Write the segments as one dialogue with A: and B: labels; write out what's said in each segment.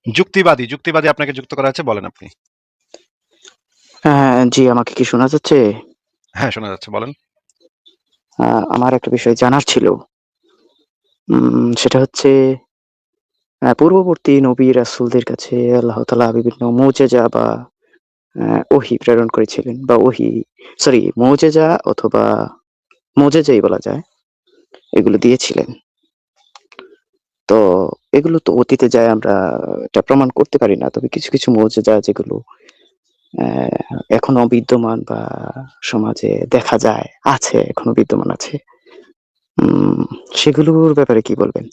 A: যুক্তিবাদী, যুক্তিবাদী আপনাকে যুক্ত করা হয়েছে, বলেন আপনি।
B: হ্যাঁ, জি, আমাকে কি শোনা যাচ্ছে?
A: হ্যাঁ, শোনা যাচ্ছে, বলেন।
B: আমার একটা বিষয় জানার ছিল। সেটা হচ্ছে পূর্ববর্তী নবী রাসূলদের কাছে আল্লাহ তাআলা বিভিন্ন মুজিজা বা ওহী প্রেরণ করেছিলেন বা মুজিজা অথবা মুজিজাই বলা যায়। এগুলো দিয়েছিলেন। তো এগুলো তো অতীতে যায় আমরা এটা প্রমাণ করতে পারি না। তবে কিছু, কিছু মুজিজা যেগুলো অ্যা এখনো বিদ্যমান বা সমাজে দেখা যায়, এখনো বিদ্যমান আছে। উম সেগুলোর ব্যাপারে কি বলবেন?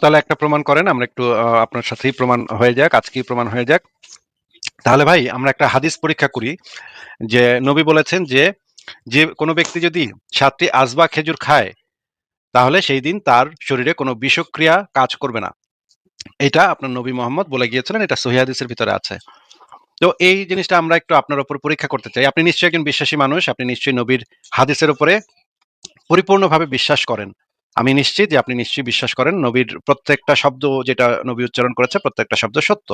A: তাহলে একটা প্রমাণ করেন, আমরা একটু আপনার সাথেই প্রমাণ হয়ে যাক, আজকেই প্রমাণ হয়ে যাক। তাহলে ভাই আমরা একটা হাদিস পরীক্ষা করি, যে নবী বলেছেন যে যে কোনো ব্যক্তি যদি 7টি আজবা খেজুর খায়, তাহলে সেই দিন তার শরীরে কোনো বিষক্রিয়া কাজ করবে না। এটা আপনার নবী মোহাম্মদ বলে গিয়েছিলেন, এটা সহিহ হাদিসের ভিতরে আছে। তো এই জিনিসটা আমরা একটু আপনার উপর পরীক্ষা করতে চাই। আপনি নিশ্চয়ই একজন বিশ্বাসী মানুষ, আপনি নিশ্চয়ই নবীর হাদিসের উপরে পরিপূর্ণভাবে বিশ্বাস করেন। আমি নিশ্চিত যে আপনি নিশ্চয়ই বিশ্বাস করেন নবীর প্রত্যেকটা শব্দ, যেটা নবী উচ্চারণ করেছে প্রত্যেকটা শব্দ সত্য।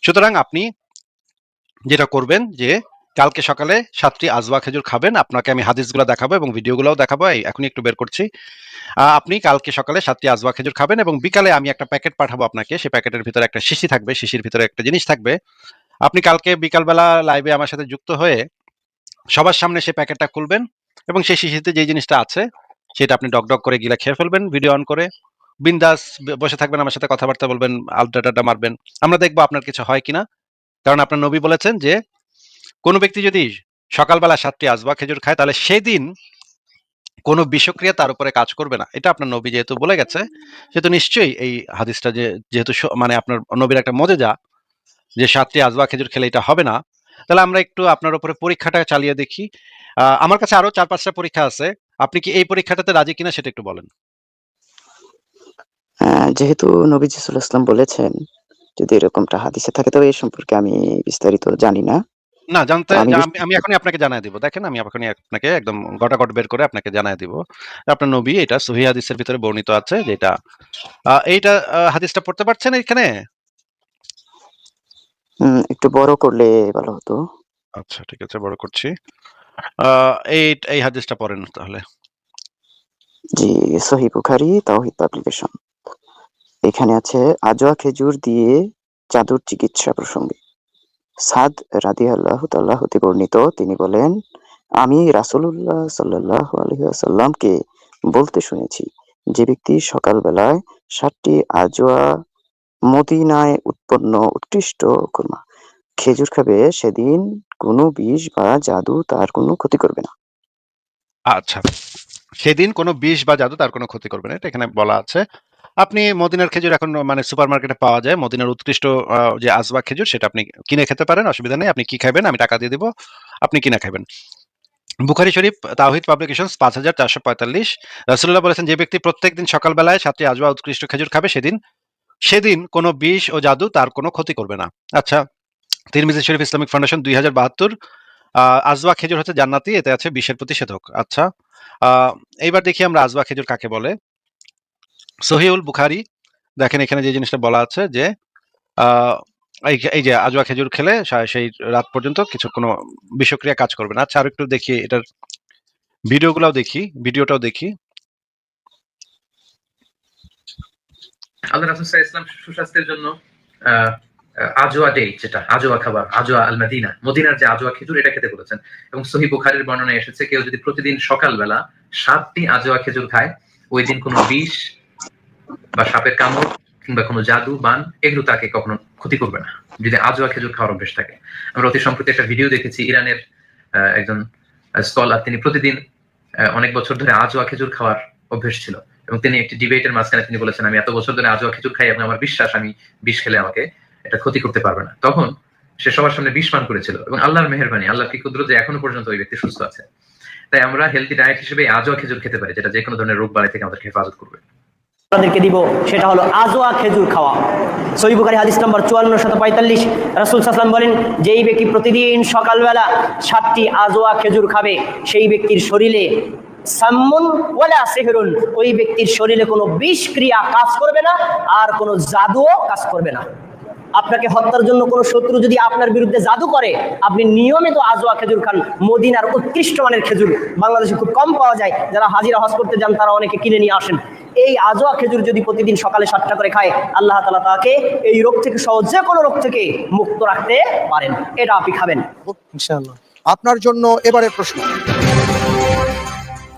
A: সুতরাং আপনি যেটা করবেন যে কালকে সকালে 7টি আজওয়া খেজুর খাবেন। আপনাকে আমি হাদিসগুলো দেখাবো এবং ভিডিওগুলোও দেখাবো, এখনই একটু বের করছি। আপনি কালকে সকালে 7টি আজওয়া খেজুর খাবেন এবং বিকালে আমি একটা প্যাকেট পাঠাবো আপনাকে। সেই প্যাকেটের ভিতরে একটা শিশি থাকবে, শিশির ভিতরে একটা জিনিস থাকবে। আপনি কালকে বিকালবেলা লাইভে আমার সাথে যুক্ত হয়ে সবার সামনে সেই প্যাকেটটা খুলবেন এবং সেই শিশিতে যে জিনিসটা আছে সেটা আপনি ডক ডক করে গিলা খেয়ে ফেলবেন, ভিডিও অন করে বিন্দাস বসে থাকবেন, আমার সাথে কথাবার্তা বলবেন, আড্ডা মারবেন। আমরা দেখবো আপনার কিছু হয় কিনা। কারণ আপনার নবী বলেছেন যে কোনো ব্যক্তি যদি সকালবেলা 7টি আজবা খেজুর খায়, তাহলে সেদিন কোনো বিষক্রিয়া তার উপরে কাজ করবে না। এটা আপনার নবী যেহেতু বলে গেছে, সেহেতু নিশ্চয়ই এই হাদিসটা যেহেতু মানে আপনার নবীর একটা মজেজা যে 7টি আজবা খেজুর খেলে এটা হবে না, তাহলে আমরা একটু আপনার উপরে পরীক্ষাটা চালিয়ে দেখি। আমার কাছে আরো 4-5টা পরীক্ষা আছে। আপনি কি এই পরীক্ষাটাতে রাজি কিনা সেটা একটু বলেন।
B: যেহেতু নবীজি সাল্লাল্লাহু আলাইহি ওয়াসাল্লাম বলেছেন, যদি এরকমটা হাদিসে থাকে তবে এ সম্পর্কে আমি বিস্তারিত জানি না।
A: না
B: তো
A: জানতে
B: আমি
A: আমি এখনই আপনাকে জানায় দিব। দেখেন, আমি এখনই আপনাকে একদম গটাগট বের করে আপনাকে জানায় দিব। আপনার নবী এটা সহিহ হাদিসের ভিতরে বর্ণিত আছে, যেটা এইটা হাদিসটা পড়তে পারছেন এখানে?
B: একটু বড় করলে ভালো হতো।
A: আচ্ছা, ঠিক আছে, বড় করছি। এই এই হাদিসটা পড়েন তাহলে।
B: জি, সহিহ বুখারী তাওহীদ পাবলিকেশন। এখানে আছে আজওয়া খেজুর দিয়ে জাদুর চিকিৎসা প্রসঙ্গে। সাদ রাদিয়াল্লাহু তাআলা হতে বর্ণিত, তিনি বলেন, আমি রাসূলুল্লাহ সাল্লাল্লাহু আলাইহি ওয়াসাল্লামকে বলতে শুনেছি, যে ব্যক্তি সকালবেলায় 7টি আজওয়া মদিনায় উৎপন্ন উৎকৃষ্ট খুরমা খেজুর খাবে, সেদিন কোনো বিষ বা জাদু তার কোনো ক্ষতি করবে না।
A: আচ্ছা, সেদিন কোনো বিষ বা জাদু তার কোনো ক্ষতি করবে না, এটা এখানে বলা আছে। আপনি মদিনার খেজুর এখন মানে সুপার মার্কেটে পাওয়া যায়, মদিনার উৎকৃষ্ট যে আজবা খেজুর, সেটা আপনি কিনে খেতে পারেন, অসুবিধা নেই। আপনি কি খাবেন আমি টাকা দিয়ে দিব, আপনি কিনে খাবেন। বুখারী শরীফ তাওহীদ পাবলিকেশনস 5445। রাসূলুল্লাহ বলেছেন, যে ব্যক্তি প্রত্যেকদিন সকালবেলায় 7টি আজওয়া উৎকৃষ্ট খেজুর খাবে, সেদিন সেদিন কোনো বিষ ও জাদু তার কোনো ক্ষতি করবে না। আচ্ছা, তিরমিজি শরীফ ইসলামিক ফাউন্ডেশন 2072। আজওয়া খেজুর হচ্ছে জান্নাতি, এতে আছে বিষের প্রতিষেধক। আচ্ছা, এইবার দেখি আমরা আজওয়া খেজুর কাকে বলে। সহিউল বুখারী, দেখেন এখানে যে জিনিসটা বলা আছে যে আহ, এই যে আজওয়া খেজুর খেলে সেই রাত পর্যন্ত কিছু কোনো বিষক্রিয়া কাজ করবে না। আচ্ছা, আর একটু দেখি এটার ভিডিওটাও দেখি।
C: আল্লাহ রাসূল সাল্লাল্লাহু আলাইহি ওয়াসাল্লাম সুস্বাস্থ্যের জন্য আজওয়া ডে, যেটা আজওয়া খাবার, আজওয়া আল মদিনা, মদিনার যে আজওয়া খেজুর, এটা খেতে বলেছেন। এবং সহিহ বুখারীর বর্ণনায় এসেছে, কেউ যদি প্রতিদিন সকালবেলা 7টি আজওয়া খেজুর খায়, ওই দিন কোনো বিষ বা সাপের কামড় কিংবা কোনো জাদু বান এগুলো তাকে কখনো ক্ষতি করবে না, যদি আজওয়া খেজুর খাওয়ার অভ্যেস থাকে। আমরা অতি সম্প্রতি একটা ভিডিও দেখেছি, ইরানের একজন স্কলার, তিনি প্রতিদিন অনেক বছর ধরে আজওয়া খেজুর খাওয়ার অভ্যেস ছিল, এবং তিনি একটি ডিবেটের মাঝখানে তিনি বলেছেন, আমি এত বছর ধরে আজওয়া খেজুর খাই এবং আমার বিশ্বাস আমি বিষ খেলে আমাকে এটা ক্ষতি করতে পারবে না। তখন সে সবার সামনে বিষ পান করেছিল, এবং আল্লাহর মেহেরবানি, আল্লাহর কি কুদরত যে এখনো পর্যন্ত ওই ব্যক্তি সুস্থ আছে। তাই আমরা হেলদি ডায়েট হিসেবে আজওয়া খেজুর খেতে পারি, যেটা যে কোনো ধরনের রোগ বালাই থেকে আমাদেরকে হেফাজত করবে।
D: আপনাদেরকে দিব সেটা হলো আজওয়া খেজুর খাওয়া। সহিহ বুখারী হাদিস নম্বর 5445, রাসূল সাল্লাল্লাহু আলাইহি ওয়াসাল্লাম বলেন, যেই ব্যক্তি প্রতিদিন সকালবেলা 7টি আজওয়া খেজুর খাবে, সেই ব্যক্তির শরীরে সাম্মুন ওয়ালা সিহরুন, ওই ব্যক্তির শরীরে কোনো বিষ ক্রিয়া কাজ করবে না, আর কোনো জাদুও কাজ করবে না। আপনাকে হত্যার জন্য কোনো শত্রু যদি আপনার বিরুদ্ধে জাদু করে, আপনি নিয়মিত আজওয়া খেজুর খান। মদিনার উৎকৃষ্ট মানের খেজুর বাংলাদেশে খুব কম পাওয়া যায়, যারা হাজিরা হজ করতে যান তারা অনেকে কিনে নিয়ে আসেন। এই আজওয়া খেজুর যদি প্রতিদিন সকালে 7টা করে খায়, আল্লাহ তাআলা তাকে এই রোগ থেকে সহ যে কোনো রোগ থেকে মুক্ত রাখতে পারেন। এটা আপনি খাবেন
E: ইনশাআল্লাহ। আপনার জন্য এবারে প্রশ্ন,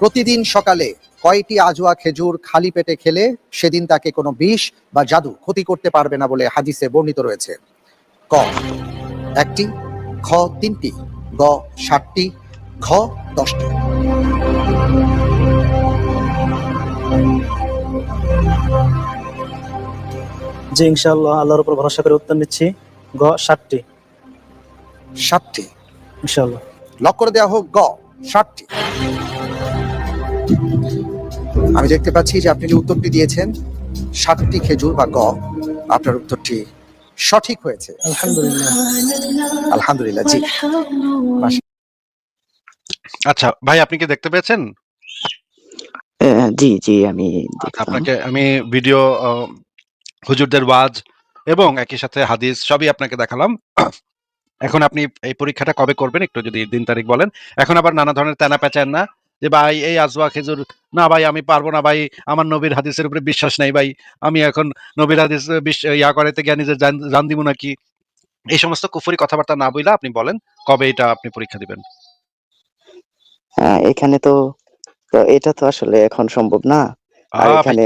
E: প্রতিদিন সকালে কয়টি আজওয়া খেজুর খালি পেটে খেলে সেদিন তাকে কোনো বিষ বা জাদু ক্ষতি করতে পারবে না বলে হাদিসে বর্ণিত রয়েছে? ক 1টি, খ 3টি, গ 7টি, ঘ 10টি।
F: জি ইনশাআল্লাহ, আল্লাহর উপর ভরসা করে উত্তর নিচ্ছি গ 7টি
E: 7টি
F: ইনশাআল্লাহ।
E: লক করে দেওয়া হোক গ 7টি। আমি দেখতে পাচ্ছি যে আপনি যে উত্তরটি দিয়েছেন 7টি খেজুর বা গ, আপনার উত্তরটি সঠিক হয়েছে।
F: আলহামদুলিল্লাহ।
E: আলহামদুলিল্লাহ। জি
A: আচ্ছা ভাই, আপনি কি দেখতে পেয়েছেন?
B: জি জি, আমি
A: আচ্ছা,
B: দেখলাম।
A: আপনাকে আমি ভিডিও, হুজুরদের ওয়াজ এবং একই সাথে হাদিস সবই আপনাকে দেখালাম। এখন আপনি এই পরীক্ষাটা কবে করবেন একটু যদি দিন তারিখ বলেন। এখন আবার নানা ধরনের তেনা পেঁচান না যে ভাই এই আজওয়া খেজুর, না ভাই আমি পারবো না ভাই, আমার নবীর হাদিসের উপরে বিশ্বাস নেই ভাই, আমি এখন নবীর হাদিস ইয়া করাইতে গিয়ে নিজের জান দিব নাকি। এই সমস্ত কুফরি কথাবার্তা না বইলা আপনি বলেন কবে এটা আপনি পরীক্ষা দিবেন।
B: এখানে তো এটা তো আসলে এখন সম্ভব না। আর এখানে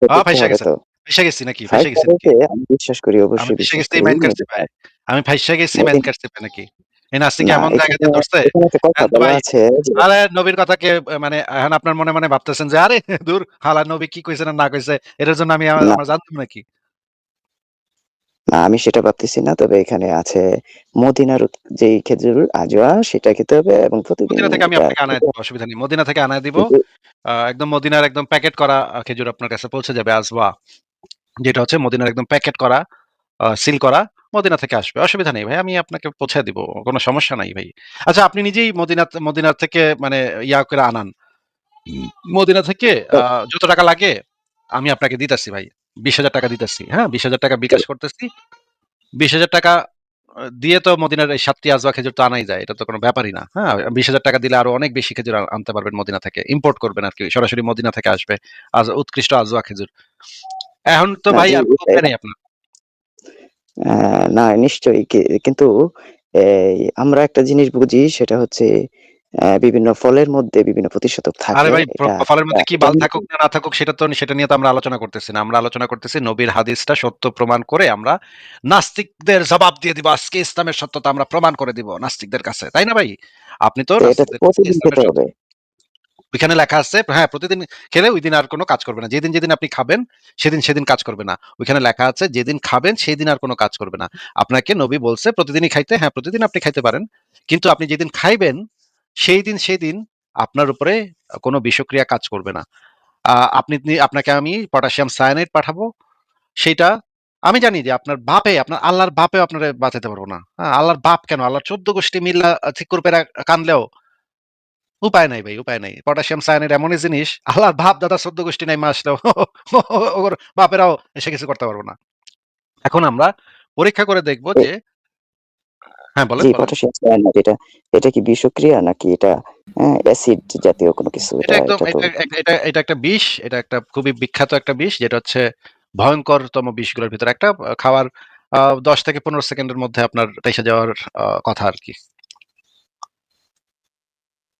B: দেখতে
A: ফাইসা
B: হবে
A: গেছেন,
B: তো
A: ফাইসা গেছি নাকি,
B: ফাইভ
A: ফাইসা গেছি নাকি?
B: তারিখে আমি বিশ্বাস করি,
A: আমি
B: অবশ্যই
A: ফাইসা
B: বিশ্বাস
A: গেছি
B: করি।
A: মাইন্ড কাটছে ভাই, আমি ফাইসা গেছি মাইন্ড
B: মদিনা-
A: কাটছে নাকি? এই নাস্তিক
B: না,
A: এমন জায়গাতে
B: এখানে
A: ধরছে।
B: এখানে একটা কথা
A: এখন তো
B: বলা
A: ভাই,
B: আছে যে
A: আরে নবীর কথাকে মানে এখন আপনার মনে মনে ভাবতেছেন যে আরে দূর হালা নবী কি কইছে না কইছে এটার জন্য আমি
B: না,
A: আমার জানতাম নাকি।
B: না, আমি সেটা ভাবতেছি না। তবে এখানে আছে মদিনার যেই খেজুর আজওয়া, সেটা খেতে হবে এবং প্রতিদিন
A: মদিনা থেকে আমি
B: এটা
A: আপনাকে আনায়
B: খেতে
A: দিব,
B: হবে।
A: অসুবিধা নেই, মদিনা থেকে আনায় দিব।
B: কিন্তু
A: একদম মদিনার একদম প্যাকেট করা খেজুর আপনার কাছে পৌঁছে যাবে আজওয়া, যেটা হচ্ছে মদিনার একদম প্যাকেট করা, সিল করা, মদিনা থেকে আসবে, অসুবিধা নেই ভাই, আমি আপনাকে পৌঁছে দিব, কোনো সমস্যা নাই ভাই। আচ্ছা, আপনি নিজেই মদিনার থেকে মানে ইয়া করে আনান, মদিনা থেকে যত টাকা লাগে আমি আপনাকে দিতেছি ভাই, 20,000 টাকা দিতেছি, হ্যাঁ 20,000 টাকা বিকাশ করতেছি। 20,000 টাকা দিয়ে তো মদিনার এই 7টি আজওয়া খেজুর তো আনাই যায়, এটা তো কোনো ব্যাপারই না। হ্যাঁ 20,000 টাকা দিলে আরো অনেক বেশি খেজুর আনতে পারবেন মদিনা থেকে, ইম্পোর্ট করবেন আর কি, সরাসরি মদিনা থেকে আসবে উৎকৃষ্ট আজওয়া খেজুর। এখন তো
B: না
A: ভাই
B: জি,
A: আর কোনো উপায়
B: এটা
A: নেই আপনার।
B: না, নিশ্চয়ই কিন্তু আমরা একটা জিনিস বুঝি, সেটা হচ্ছে বিভিন্ন ফলের মধ্যে বিভিন্ন প্রতিষেধক
A: আরে
B: থাকে।
A: ভাই,
B: এটা
A: ফলের মধ্যে কি
B: এটা
A: বাল থাকুক না না থাকুক সেটা নিয়ে তো আমরা আলোচনা করতেছি না, আমরা আলোচনা করতেছি নবীর হাদিসটা সত্য প্রমাণ করে আমরা নাস্তিকদের জবাব দিয়ে দিব, আজকে ইসলামের সত্যতা আমরা প্রমাণ করে দিব নাস্তিকদের কাছে, তাই না ভাই? আপনি তো
B: এটা তো
A: নাস্তিকদের কাছে
B: প্রতিদিন
A: ইসলামের
B: খেতে
A: সত্য,
B: হবে।
A: ওইখানে লেখা আছে হ্যাঁ প্রতিদিন খেলে ওই দিন আর কোনো কাজ করবে না, যেদিন যেদিন আপনি খাবেন সেদিন কাজ করবে না, ওইখানে লেখা আছে যেদিন খাবেন সেই দিন আর কোনো কাজ করবে না। আপনাকে নবী বলছে প্রতিদিনই খাইতে, হ্যাঁ প্রতিদিন আপনি খাইতে পারেন, কিন্তু আপনি যেদিন খাইবেন সেই দিন আপনার উপরে কোনো বিষক্রিয়া কাজ করবে না। আপনাকে আমি পটাশিয়াম সায়ানাইড পাঠাবো, সেটা আমি জানি যে আপনার আল্লাহর বাপেও আপনারা বাঁচাতে পারবো না। হ্যাঁ, আল্লাহর বাপ কেন, আল্লাহর 14 গোষ্ঠী মিল্লা ঠিক করে কানলেও উপায় নাই ভাই, উপায় নাই। পটাশিয়াম সায়ানাইড এমনই জিনিস, আল্লাহর বাপ দাদা 14 গোষ্ঠী নাই মা আসলেও ওর বাপেরাও এসে কিছু করতে পারবো না। এখন আমরা পরীক্ষা করে দেখবো
B: এ
A: যে, হ্যাঁ বলেন
B: জি,
A: বলেন।
B: পটাশিয়াম সায়ানাইড, এটা কি বিষক্রিয়া নাকি এটা অ্যাসিড জাতীয় কোনো কিছু?
A: এটা একদম
B: এটা তো
A: এটা একটা বিষ, এটা একটা খুবই বিখ্যাত একটা বিষ, যেটা হচ্ছে ভয়ঙ্করতম বিষগুলোর ভিতরে একটা। খাওয়ার 10 থেকে 15 সেকেন্ডের মধ্যে আপনার এসে যাওয়ার কথা আর কি।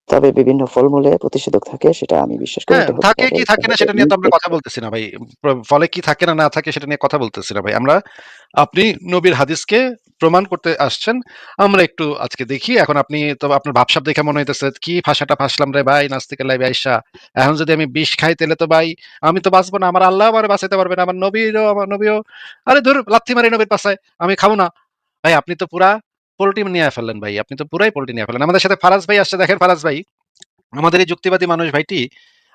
B: তবে বিভিন্ন ফলমূলে প্রতিষেধক থাকে, সেটা আমি বিশ্বাস করি।
A: হ্যাঁ,
B: এটা হতে
A: থাকে
B: পারে।
A: কি থাকে না সেটা নিয়ে তো আমরা কথা বলতেছি না ভাই। ফলে কি থাকে না না থাকে সেটা নিয়ে কথা বলতেছি না ভাই। আপনি নবীর হাদিসকে প্রমাণ করতে আসছেন। আমরা একটু আজকে দেখি। এখন আপনি তো আপনার ভাবসাব দেখে মনে হইতেছে কি ভাষাটা ফাঁসলাম রে ভাই নাস্তিকের লাইভে আইসা। এখন যদি আমি বিষ খাই তাহলে তো ভাই আমি তো বাঁচবো না। আমার আল্লাহ আমারে বাঁচাইতে পারবে না। আমার নবীও আরে ধুর লাথি মারি নবীর পাছায়। আমি খাবো না। ভাই আপনি তো পুরা পল্টি নিয়ে ফেললেন ভাই। আপনি তো পুরাই পল্টি নিয়ে ফেললেন। আমাদের সাথে ফারাজ ভাই আসছে, দেখেন ফারাজ ভাই। আমাদের এই যুক্তিবাদী মানুষ ভাইটি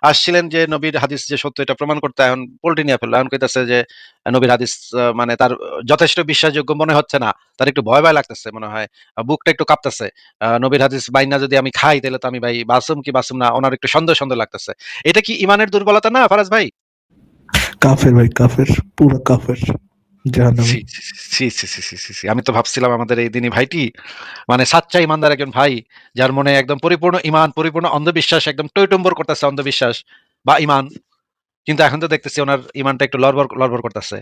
A: আসছিলেন যে নবীর হাদিস যে সত্য এটা প্রমাণ করতে, এখন পোল্টি নিয়ে ফেললো, এখন কইতাছে যে নবীর হাদিস মানে তার যথেষ্ট বিশ্বাসযোগ্য মনে হচ্ছে না, তার একটু ভয় ভয় লাগতেছে মনে হয়, বুকটা একটু কাঁপতেছে। নবীর হাদিস বাইনা যদি আমি খাই তাহলে তো আমি ভাই বাসুম কি বাসুম না, ওনার একটু সন্দেহ সন্দেহ লাগতেছে। এটা কি ইমানের দুর্বলতা না ফারাজ ভাই?
G: কাফের ভাই, কাফের, পুরো কাফের, জাহান্নামী।
A: ছি, ছি, ছি, ছি, ছি, ছি, ছি, ছি। আমি তো ভাবছিলাম আমাদের এই দিনী ভাইটি মানে সাচ্চা ইমানদার একজন ভাই, যার মনে একদম পরিপূর্ণ ইমান, পরিপূর্ণ অন্ধবিশ্বাস, একদম টইটম্বর করতেছে অন্ধবিশ্বাস বা ইমান। কিন্তু এখন তো দেখতেছি ওনার ইমানটা একটু লড়বড় লড়বড় করতেছে,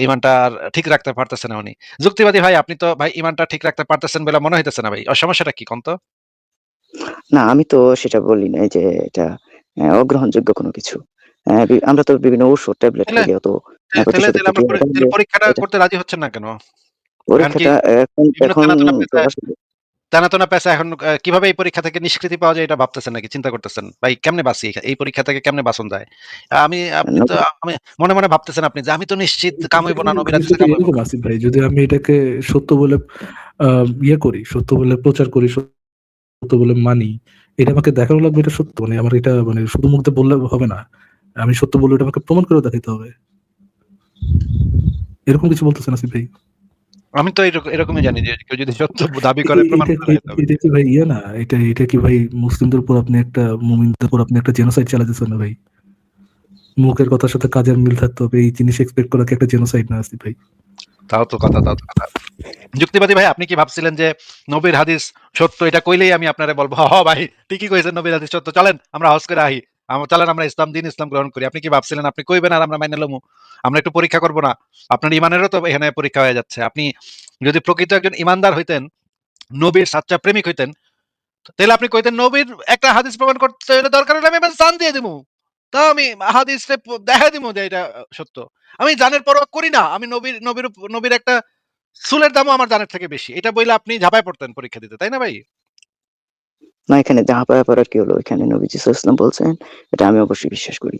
A: ইমানটা আর ঠিক রাখতে পারতেছে না উনি। যুক্তিবাদী ভাই, আপনি তো ভাই ইমানটা ঠিক রাখতে পারতেছেন বলে মনে হইতেছে না ভাই, ওর সমস্যাটা কি কোন তো?
B: না, আমি তো সেটা বলি নাই যে এটা অগ্রহণযোগ্য কোনো কিছু। আমরা তো বিভিন্ন ঔষধ ট্যাবলেট
A: তাহলে
B: খাইলে অত
A: তাহলে
B: প্রতিষেধক
A: তাহলে আমরা
B: প্রক্রিয়া
A: তাহলে পরীক্ষাটা
B: এটা
A: করতে রাজি হচ্ছেন না কেন? এখন কি
B: পরীক্ষাটা এখন
A: বিভিন্ন
B: এখন
A: তেনাতেনা
B: তো
A: পেঁচায়,
B: আসলে
A: তেনাতেনা পেঁচা এখন কিভাবে এই পরীক্ষা থেকে নিষ্কৃতি পাওয়া যায় এটা ভাবতেছেন নাকি চিন্তা করতেছেন ভাই? কেমনে বাঁচি এই পরীক্ষা থেকে, কেমনে বাঁচন যায়? আপনি তো
B: নতুন
A: আমি মনে মনে ভাবতেছেন আপনি যে আমি তো নিশ্চিত কামাইবো না, নবীর হাদিসে
G: বিষয়টা
A: কামাইবো
G: এরকম
A: না।
G: আসিফ ভাই, যদি আমি এটাকে সত্য বলে ইয়ে করি, সত্য বলে প্রচার করি, সত্য বলে মানি, এটা আমাকে দেখানো লাগবে এটা সত্য, মানে আমার এটা মানে শুধু মুখে বললে হবে না, আমি সত্য বলে এটা আমাকে প্রমাণ করে দেখাতে হবে, এরকম কিছু বলতেছেন আসিফ ভাই?
A: আমি তো এরকমই জানি যে কেউ যদি সত্য দাবি করে
G: এ-
A: প্রমাণ
G: এটা
A: করে দেখাতে হবে।
G: এটা কি ভাই ইয়ে না, এটা কি ভাই মুসলিমদের উপর আপনি একটা, মুমিনদের উপর আপনি একটা জেনোসাইড চালাতেছেন না ভাই? মুখের কথার সাথে কাজের মিল থাকতে হবে, এই জিনিস এক্সপেক্ট করা কি একটা জেনোসাইড না আসিফ ভাই?
A: তাও তো কথা, তাও তো কথা। যুক্তিবাদী ভাই, আপনি কি ভাবছিলেন যে নবীর হাদিস সত্য এটা কইলেই আমি আপনারে বলবো ভাই ঠিকই কইছেন, নবীর হাদিস সত্য, চলেন আমরা হজ করে আহি, চলেন আমরা ইসলাম গ্রহণ করি? আপনি কি ভাবছিলেন আপনি কইবেন আর আমরা মাইনে লমু? আমরা একটু পরীক্ষা করবো না? আপনার ইমানেরও তো এখানে পরীক্ষা হয়ে যাচ্ছে। আপনি যদি প্রকৃত একজন ইমানদার হইতেন, নবীর সাচ্চা প্রেমিক হইতেন, তাহলে আপনি কইতেন নবীর একটা হাদিস প্রমাণ করতে হলে দরকার হলে আমি জান দিয়ে দিমু, তা আমি হাদিস দেখা দিমু যে এটা সত্য। আমি জানের পরোয়া করি না, আমি নবীর একটা চুলের দামও আমার জানের থেকে বেশি, এটা বইলে আপনি ঝাঁপায় পড়তেন পরীক্ষা দিতে, তাই না ভাই?
B: না, এখানে ঝাঁপায়া পড়ার কি হলো? এখানে নবীজি সাল্লাল্লাহু আলাইহি ওয়াসাল্লাম বলছেন, এটা আমি অবশ্যই বিশ্বাস করি।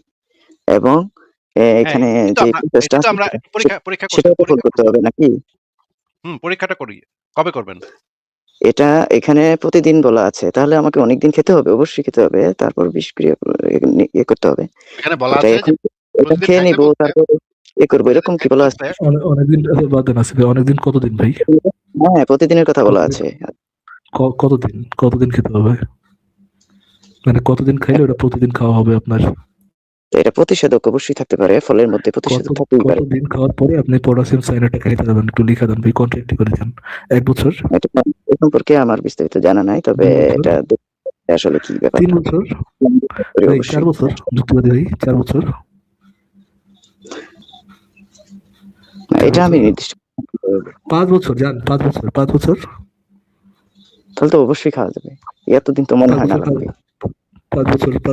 B: এবং
A: হ্যাঁ,
B: এখানে
A: এটাই তো
B: যে
A: আমরা,
B: প্রসেসটা
A: এটাই তো
B: আছে
A: আমরা পরীক্ষা পরীক্ষা করতে
B: সেটাও তো ফলো
A: পরীক্ষা
B: করতে
A: করতে
B: হবে
A: হবে।
B: নাকি?
A: পরীক্ষাটা করি। কবে করবেন?
B: এটা এখানে প্রতিদিন বলা আছে। তাহলে আমাকে অনেকদিন খেতে হবে, অবশ্যই খেতে হবে। তারপর বিষক্রিয়া ইয়ে করতে হবে।
A: এখানে বলা
B: এটা
A: আছে যে
B: এখন এটা
A: প্রতিদিন
B: খেয়ে
A: খাইতে
B: নিবো
A: বলছে,
B: তারপর ইয়ে করবো,
A: প্রতিদিন
B: এরকম কি
A: খাইতে
B: বলা আছে?
A: বলছে।
G: অনেকদিন বাদ দেন আসিফ ভাই, অনেকদিন কতদিন ভাই?
B: হ্যাঁ, প্রতিদিনের কথা বলা
G: কতদিন?
B: আছে।
G: কতদিন, কতদিন খেতে হবে? মানে কতদিন খাইলে ওটা প্রতিদিন খাওয়া হবে আপনার?
B: তো এটা প্রতিষেধক অবশ্যই থাকতে পারে। ফলের মধ্যে প্রতিষেধক থাকতেই পারে।
G: কতদিন খাওয়ার পরে আপনি পটাশিয়াম সায়ানাইডটা খাইতে যাবেন? একটু লিখে দেন ভাই, কন্ট্রাক্ট করে দেন। 1 বছর?
B: এটা এ সম্পর্কে আমার বিস্তারিত জানা নাই। তবে
G: 2 বছর?
B: এটা দেখতে আসলে কি
G: 3
B: ব্যাপারটা।
G: বছর?
B: করি
G: ভাই 4
B: অবশ্যই।
G: বছর? যুক্তিবাদী ভাই 4 বছর?
B: না,
G: 4
B: এটা আমি
G: বছর?
B: নির্দিষ্ট
G: 5 বছর যান, 5 বছর, 5 বছর?
B: তাহলে তো অবশ্যই খাওয়া যাবে। এতদিন তো মনে
G: 5
B: হয় না
G: বছর
B: লাগবে।
G: 5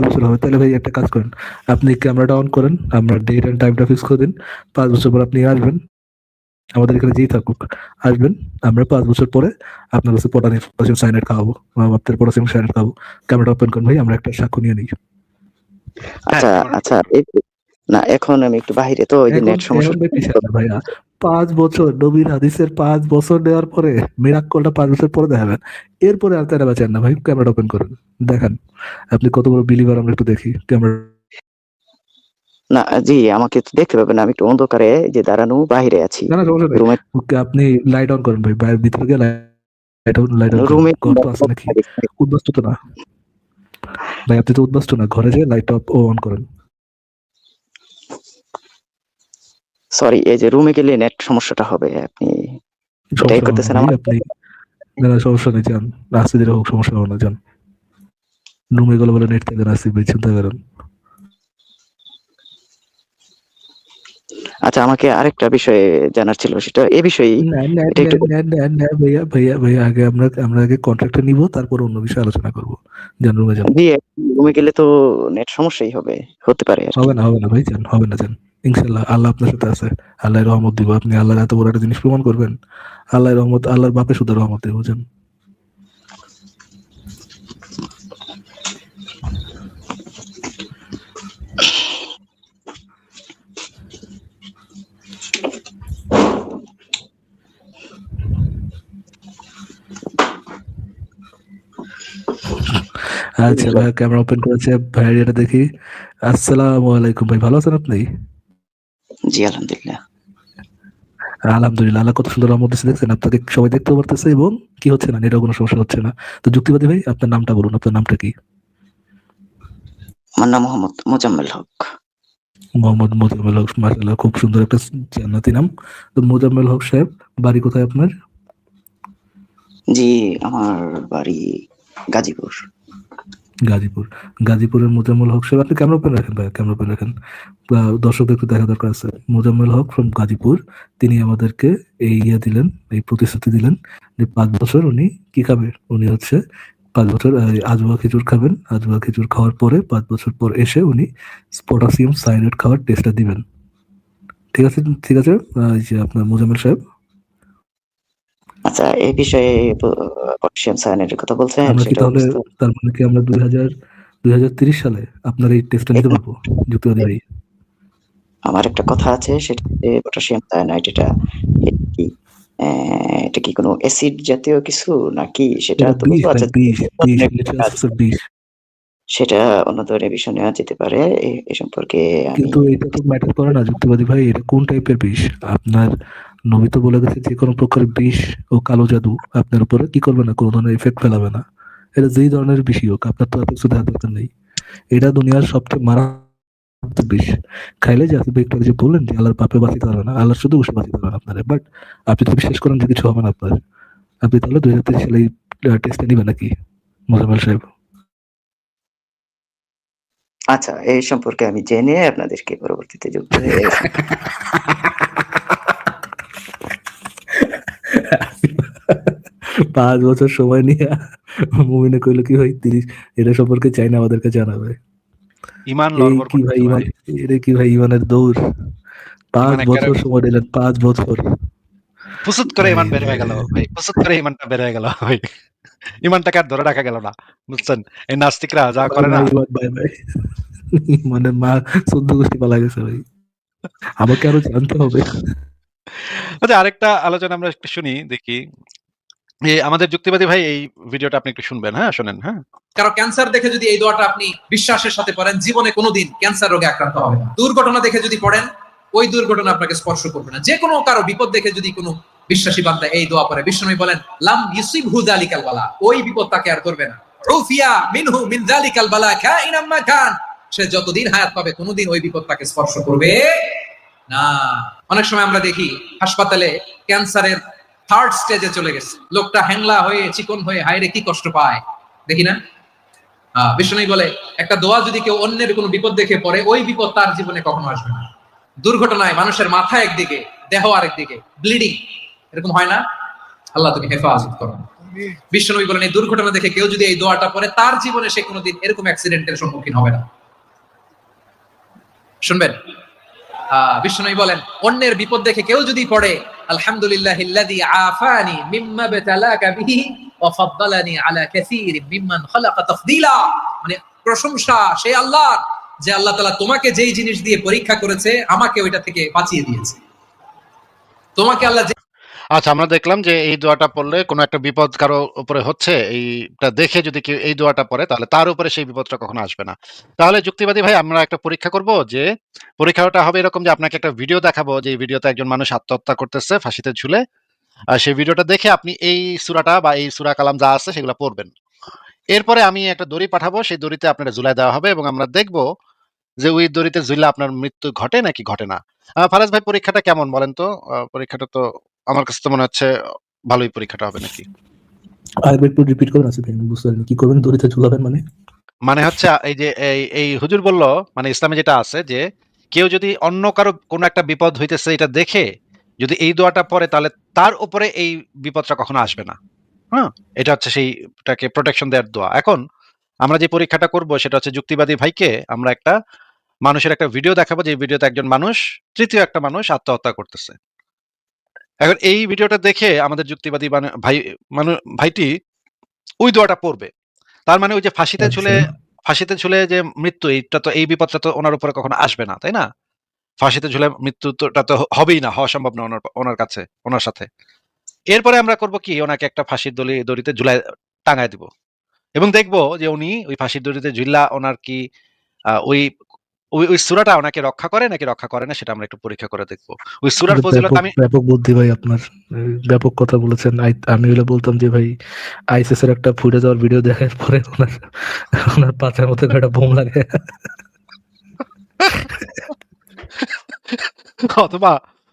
G: বছর হবে। তাহলে ভাই একটা কাজ করেন, আপনি ক্যামেরাটা অন করেন, আমরা ডেট এন্ড টাইমটা ফিক্স করে দিন। 5 বছর পর আপনি আসবেন, আমাদের এখানে যেই থাকুক আসবেন, আমরা 5 বছর পরে আপনার কাছে পটাশিয়াম সায়ানাইড খাওয়াবো, আপনার পটাশিয়াম সায়ানাইড খাওয়াবো। ক্যামেরাটা ওপেন করুন ভাই, আমরা একটা সাক্ষ্য নিয়ে নিই।
B: আচ্ছা, আচ্ছা, না, এখন আমি একটু বাহিরে, তো ওই যে নেট সমস্যা।
G: এখন দেখতে চান না ভাইয়া, 5 বছর নবীর হাদিসের 5 বছর দেওয়ার পরে মিরাক্কলটা 5 বছর পরে দেখাবেন, এরপরে আর তারা বাঁচেন না ভাই। ক্যামেরাটা ওপেন করেন, দেখান আপনি কত বড় বিলিভার, আমরা একটু দেখি ক্যামেরা।
B: না জি, আমাকে তো দেখতে পাবেন, আমি একটু অন্ধকারে যে দাঁড়ানো বাহিরে আছি
G: না না সমস্যা নেই,
B: রুমে।
G: আপনি লাইট অন করেন ভাই, বাইরের ভিতরে গিয়ে লাইট অন করেন।
B: রুমে
G: ঘর তো আছে নাকি? উদ্বাস্তু তো না ভাই, আপনি তো উদ্বাস্তু না, ঘরে যেয়ে লাইট অন করেন।
B: সরি, এই যে রুমে গেলে নেট সমস্যাটা হবে। আপনি এটাই
G: সমস্যা হবে না
B: করতেছেন
G: ভাই,
B: আমার।
G: আপনি না না সমস্যা নেই, যান রাস্তা দিয়ে হোক, সমস্যা হবে না, যান রুমে গেলে বলে নেট থেকে আসি ভাই, চিন্তা করেন।
B: আচ্ছা, আমাকে আরেকটা বিষয়ে জানার ছিল, সেটা এই বিষয়েই। এটা একটু
G: ভাইয়া ভাইয়া ভাইয়া, আগে আমরা আগে কন্ট্রাক্টটা নিব, তারপর অন্য বিষয়ে আলোচনা করবো। যান রুমে যান।
B: জি, রুমে গেলে তো নেট সমস্যাই হতে পারে আর কি।
G: হবে না ভাই, যান, হবে না, যান। ইনশাল্লাহ আল্লাহ আপনার সাথে আছে, আল্লাহর রহমত দিব। আপনি আল্লাহর এত বড় একটা জিনিস প্রমাণ করবেন, আল্লাহর রহমত, আল্লাহর বাপে শুধু রহমত দিব, যান। আচ্ছা ভাই, ক্যামেরা ওপেন করেছে, ভাইয়ের এটা দেখি। আসসালামু আলাইকুম ভাই, ভালো আছেন আপনি?
B: জি আলহামদুলিল্লাহ।
G: আলহামদুলিল্লাহ, আল্লাহ কত সুন্দর রহমত দিচ্ছে, দেখছেন আপনাকে সবাই দেখতে পারতেছে এবং কি হচ্ছে না, এটা কোনো সমস্যা হচ্ছে না। তো যুক্তিবাদী ভাই, আপনার নামটা বলুন, আপনার নামটা কি?
B: আমার নাম মোহাম্মদ মোজাম্মেল হক।
G: মোহাম্মদ মোজাম্মেল হক, মাশাআল্লাহ, খুব সুন্দর একটা জান্নাতি নাম। তো মোজাম্মেল হক সাহেব, বাড়ি কোথায় আপনার?
B: জি, আমার বাড়ি গাজীপুর।
G: গাজীপুর। গাজীপুরের মোজাম্মেল হক সাহেব, আপনি ক্যামেরা ওপেন রাখেন ভাই, ক্যামেরা ওপেন রাখেন। দর্শকদের একটু দেখা দরকার আছে। মোজাম্মেল হক ফ্রম গাজীপুর, তিনি আমাদেরকে এই দিলেন, এই প্রতিশ্রুতি দিলেন যে 5 বছর উনি কি খাবে? উনি হচ্ছে 5 বছর আজওয়া খেজুর খাবেন। আজওয়া খেজুর খাওয়ার পরে 5 বছর পর এসে উনি পটাশিয়াম সায়ানাইড খাওয়ার টেস্টটা দিবেন। ঠিক আছে? ঠিক আছে? এই যে আপনার মোজাম্মেল সাহেব,
B: আচ্ছা, এই বিষয়ে পটাশিয়াম সায়ানাইডের কথা বলছেন,
G: আমরা কি
B: সেটা
G: তাহলে,
B: বুঝতে
G: তার মানে কি আমরা 2030 সালে আপনার এই টেস্টটা নিতে পারবো? যুক্তিবাদী ভাই,
B: আমার একটা কথা আছে, সেটা হচ্ছে পটাশিয়াম সায়ানাইড এটা কি এটা কি কোনো অ্যাসিড জাতীয় কিছু নাকি, সেটা
G: এটা
B: তো
G: বিষ
B: বুঝবো।
G: ভাই,
B: আচ্ছা,
G: বিষ, বিষ, ন্যাচারাল সোর্সের বিষ।
B: সেটা অন্য ধরনের বিষয় নেওয়া যেতে পারে। এ সম্পর্কে আমি
G: কিন্তু এটা তো ম্যাটার করে না যুক্তিবাদী ভাই, এটা কোন টাইপের বিষ। আপনার নবী তো বলে গেছে, যে কোনো প্রকার বিষ ও কালো জাদু আপনার উপরে কি করবে না, কোনো ধরনের এফেক্ট ফেলাবে না। এটা যেই ধরনের বিষই হোক, আপনার তো এত কিছু দেওয়ার দরকার নেই। এটা দুনিয়ার সবচেয়ে মারাত্মক বিষ। খাইলে যে আপনি একটু আগে যে বললেন যে আল্লাহর পাপে বাঁচিতে পারবে না, আল্লাহর শুধু বসে বাঁচিতে পারবেন আপনারা, বাট আপনি তো বিশ্বাস করেন যে কিছু হবে না আপনার। আপনি তাহলে 2030 সালে এই টেস্টটা নিবেন নাকি মোজাম্মেল সাহেব?
B: আচ্ছা, এই সম্পর্কে আমি জেনে আপনাদেরকে পরবর্তীতে যুক্ত হয়ে
G: 5 বছর সময় নিয়ে মুমিনে কইলো কি ভাই 30, এটা সম্পর্কে চাই না আমাদেরকে জানাবে।
A: ইমান
G: এই
A: লড়বড়
G: কি ভাই
A: করতেছে
G: ইমান,
A: ভাই।
G: এটা কি ভাই ইমানের দৌড়? 5
A: ইমান একেবারে
G: বছর সময় দিলেন, 5 বছর।
A: ফুসুত করে
G: ভাই
A: ইমান বের হয়ে
G: ভাই
A: গেল ভাই, ফুসুত করে ইমানটা বের হয়ে গেল ভাই। ইমানটাকে আর ধরে রাখা গেল না, বুঝছেন? এই নাস্তিকরা যা
G: ভাই
A: করে না।
G: ভাই ইমান, ভাই ভাই মানে মা 14 গোষ্ঠী পালা গেছে ভাই, আমাকে আরো জানতে হবে।
A: আচ্ছা, আরেকটা আলোচনা আমরা একটু শুনি, দেখি। আমাদের যুক্তিবাদী ভাই, এই ভিডিওটা আপনি একটু শুনবেন, হ্যাঁ? শোনেন, হ্যাঁ?
C: কারো ক্যান্সার দেখে যদি এই দোয়াটা আপনি বিশ্বাসের সাথে পড়েন, জীবনে কোনোদিন ক্যান্সার রোগে আক্রান্ত হবে না। দুর্ঘটনা দেখে যদি পড়েন, ওই দুর্ঘটনা আপনাকে স্পর্শ করবে না। যে কোনো কারো বিপদ দেখে যদি কোনো বিশ্বাসী বান্দা এই দোয়া পড়ে, বিশ্বনবী বলেন লাম ইউসিবহু যালিকাল বালা, ওই বিপদ তাকে আর ধরবে না। রুফিয়া মিনহু মিন যালিকাল বালা কাইনাম মা কান, সে যতদিন হায়াত পাবে কোনোদিন ওই বিপদ তাকে স্পর্শ করবে না। অনেক সময় আমরা দেখি হাসপাতালে ক্যান্সারের 3rd স্টেজে চলে গেছে, লোকটা হ্যাংলা হয়ে চিকন হয়ে হায়রে কি কষ্ট পায়, দেখি না? বিষ্ণু বলে একটা দোয়া যদি কেউ অন্যের কোনো বিপদ দেখে পড়ে, ওই বিপদ তার জীবনে কখনো আসবে না। দুর্ঘটনায় মানুষের মাথা একদিকে, দেহ আরেকদিকে, ব্লিডিং, এরকম হয় না? আল্লাহ তুমি হেফাজত করো। বিষ্ণু বলেন এই দুর্ঘটনা দেখে কেউ যদি এই দোয়াটা পড়ে, তার জীবনে সে কোনোদিন এরকম অ্যাক্সিডেন্টের সম্মুখীন হবে না। শুনবেন, বিষ্ণু বলেন অন্যের বিপদ দেখে কেউ যদি পড়ে, আলহামদুলিল্লাহিল্লাযী আফানি মিম্মা বাতালাকা বিহি ওয়া ফাদ্দালানি আলা কাসীরিম মিম্মান খালাকা তাফদীলা, মানে প্রশংসা সেই আল্লাহর, যে আল্লাহ তাআলা তোমাকে যেই জিনিস দিয়ে পরীক্ষা করেছে, আমাকে ওইটা থেকে বাঁচিয়ে দিয়েছে। তোমাকে আল্লাহ
A: আচ্ছা, আমরা দেখলাম যে এই দোয়াটা পড়লে কোনো একটা বিপদ কারো উপরে হচ্ছে, এইটা দেখে যদি কেউ এই দোয়াটা পড়ে, তাহলে তার উপরে সেই বিপদটা কখনো আসবে না। তাহলে যুক্তিবাদী ভাই, আমরা একটা পরীক্ষা করব, যে পরীক্ষাটা হবে এরকম যে আপনাকে একটা ভিডিও দেখাবো, যে এই ভিডিওতে একজন মানুষ আত্মহত্যা করতেছে ফাঁসিতে ঝুলে। আর সেই ভিডিওটা দেখে আপনি এই সূরাটা বা এই সূরা কালাম যা আছে সেগুলো পড়বেন। এরপরে আমি একটা দড়ি পাঠাবো, সেই দড়িতে আপনার ঝুলায় দেওয়া হবে এবং আমরা দেখব যে ওই দড়িতে ঝুললে আপনার মৃত্যু ঘটে নাকি ঘটে না। ফারাজ ভাই, পরীক্ষাটা কেমন বলেন তো? পরীক্ষাটা তো আমার কাছে তো মনে হচ্ছে ভালোই পরীক্ষাটা হবে নাকি?
G: আরেকবার একটু রিপিট করুন, আছে ভাই, আমি বুঝতে পারিনি কি করবেন, দড়িতে ঝুলাবেন মানে?
A: মানে হচ্ছে এই যে এই হুজুর বলল, মানে ইসলামে যেটা আছে, যে কেউ যদি অন্য কারো কোনো একটা বিপদ হইতেছে এটা দেখে যদি এই দোয়াটা পড়ে, তাহলে তার উপরে এই বিপদটা কখনো আসবে না। হ্যাঁ, এটা হচ্ছে সেইটাকে প্রোটেকশন দেওয়ার দোয়া। এখন আমরা যে পরীক্ষাটা করব সেটা হচ্ছে, যুক্তিবাদী ভাইকে আমরা একটা মানুষের একটা ভিডিও দেখাবো, যে ভিডিওতে একজন মানুষ, তৃতীয় একটা মানুষ আত্মহত্যা করতেছে। এখন এই ভিডিওটা দেখে আমাদের যুক্তিবাদী ভাইটি ওই দোয়াটা পড়বে। তার মানে ওই যে
G: আচ্ছা,
A: ফাঁসিতে ঝুলে যে মৃত্যু, এইটা তো, এই বিপদটা তো ওনার উপরে কখনো আসবে না, তাই না? ফাঁসিতে ঝুলে মৃত্যুটা তো হবেই না, হওয়া সম্ভব না ওনার কাছে, ওনার সাথে। এরপরে আমরা করব কি, ওনাকে একটা ফাঁসির দড়িতে ঝুলায় টাঙায় দিব। এবং দেখবো যে উনি ওই ফাঁসির দড়িতে ঝুল্লা ওনার কি ওই ওই সূরাটা ওনাকে রক্ষা করে নাকি রক্ষা করে না, সেটা আমরা একটু পরীক্ষা করে দেখবো। ওই সূরার
G: এটা
A: ফজিলত
G: ব্যাপক
A: আমি
G: ব্যাপক বুদ্ধি ভাই আপনার। ব্যাপক কথা বলেছেন। আমি হলে বলতাম যে ভাই আইসিএস এর একটা ফুটে যাওয়ার ভিডিও দেখার পরে ওনার ওনার পাচার মতো একটা বোম লাগে।
A: অথবা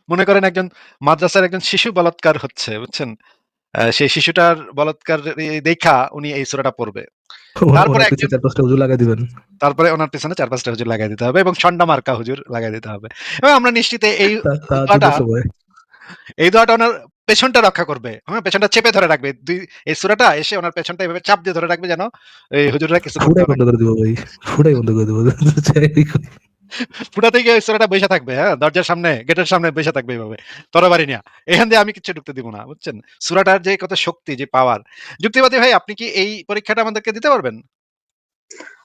A: মনে করেন একজন মাদ্রাসার একজন শিশু বলাৎকার হচ্ছে, বুঝছেন? সেই শিশুটার বলাৎকার দেখা উনি এই সূরাটা পড়বে। তারপরে
G: ওনার পিছে
A: একজন
G: 4-5টা হুজুর লাগাই দিবেন।
A: তারপরে ওনার পেছনে ৪-৫ টা হুজুর লাগাই দিতে হবে এবং ষন্ডা মার্কা হুজুর লাগাই দিতে হবে। এবং আমরা নিশ্চিত এই দোয়াটা
G: তাহাজ্জুদের সময়
A: এই দোয়াটা ওনার পেছনটা রক্ষা করবে। হ্যাঁ, পেছনটা চেপে ধরে রাখবে। এই সূরাটা এসে ওনার পেছনটা এভাবে চাপ দিয়ে ধরে রাখবে যেন এই হুজুররা কিছু করতে
G: ফুটাই
A: না
G: বন্ধ করে দিব ভাই। ফুটাই বন্ধ করে দিব।
A: ফুটা থেকে ওই সূরাটা বইসা থাকবে, হ্যাঁ? দরজার সামনে, গেটের সামনে বইসা থাকবে এভাবে। তরবারি নিয়া। এখান দিয়ে আমি কিচ্ছু ঢুকতে দিব না, বুঝছেন? সূরাটার যে কত শক্তি, যে পাওয়ার। যুক্তিবাদী ভাই, আপনি কি এই পরীক্ষাটা আমাদেরকে দিতে পারবেন?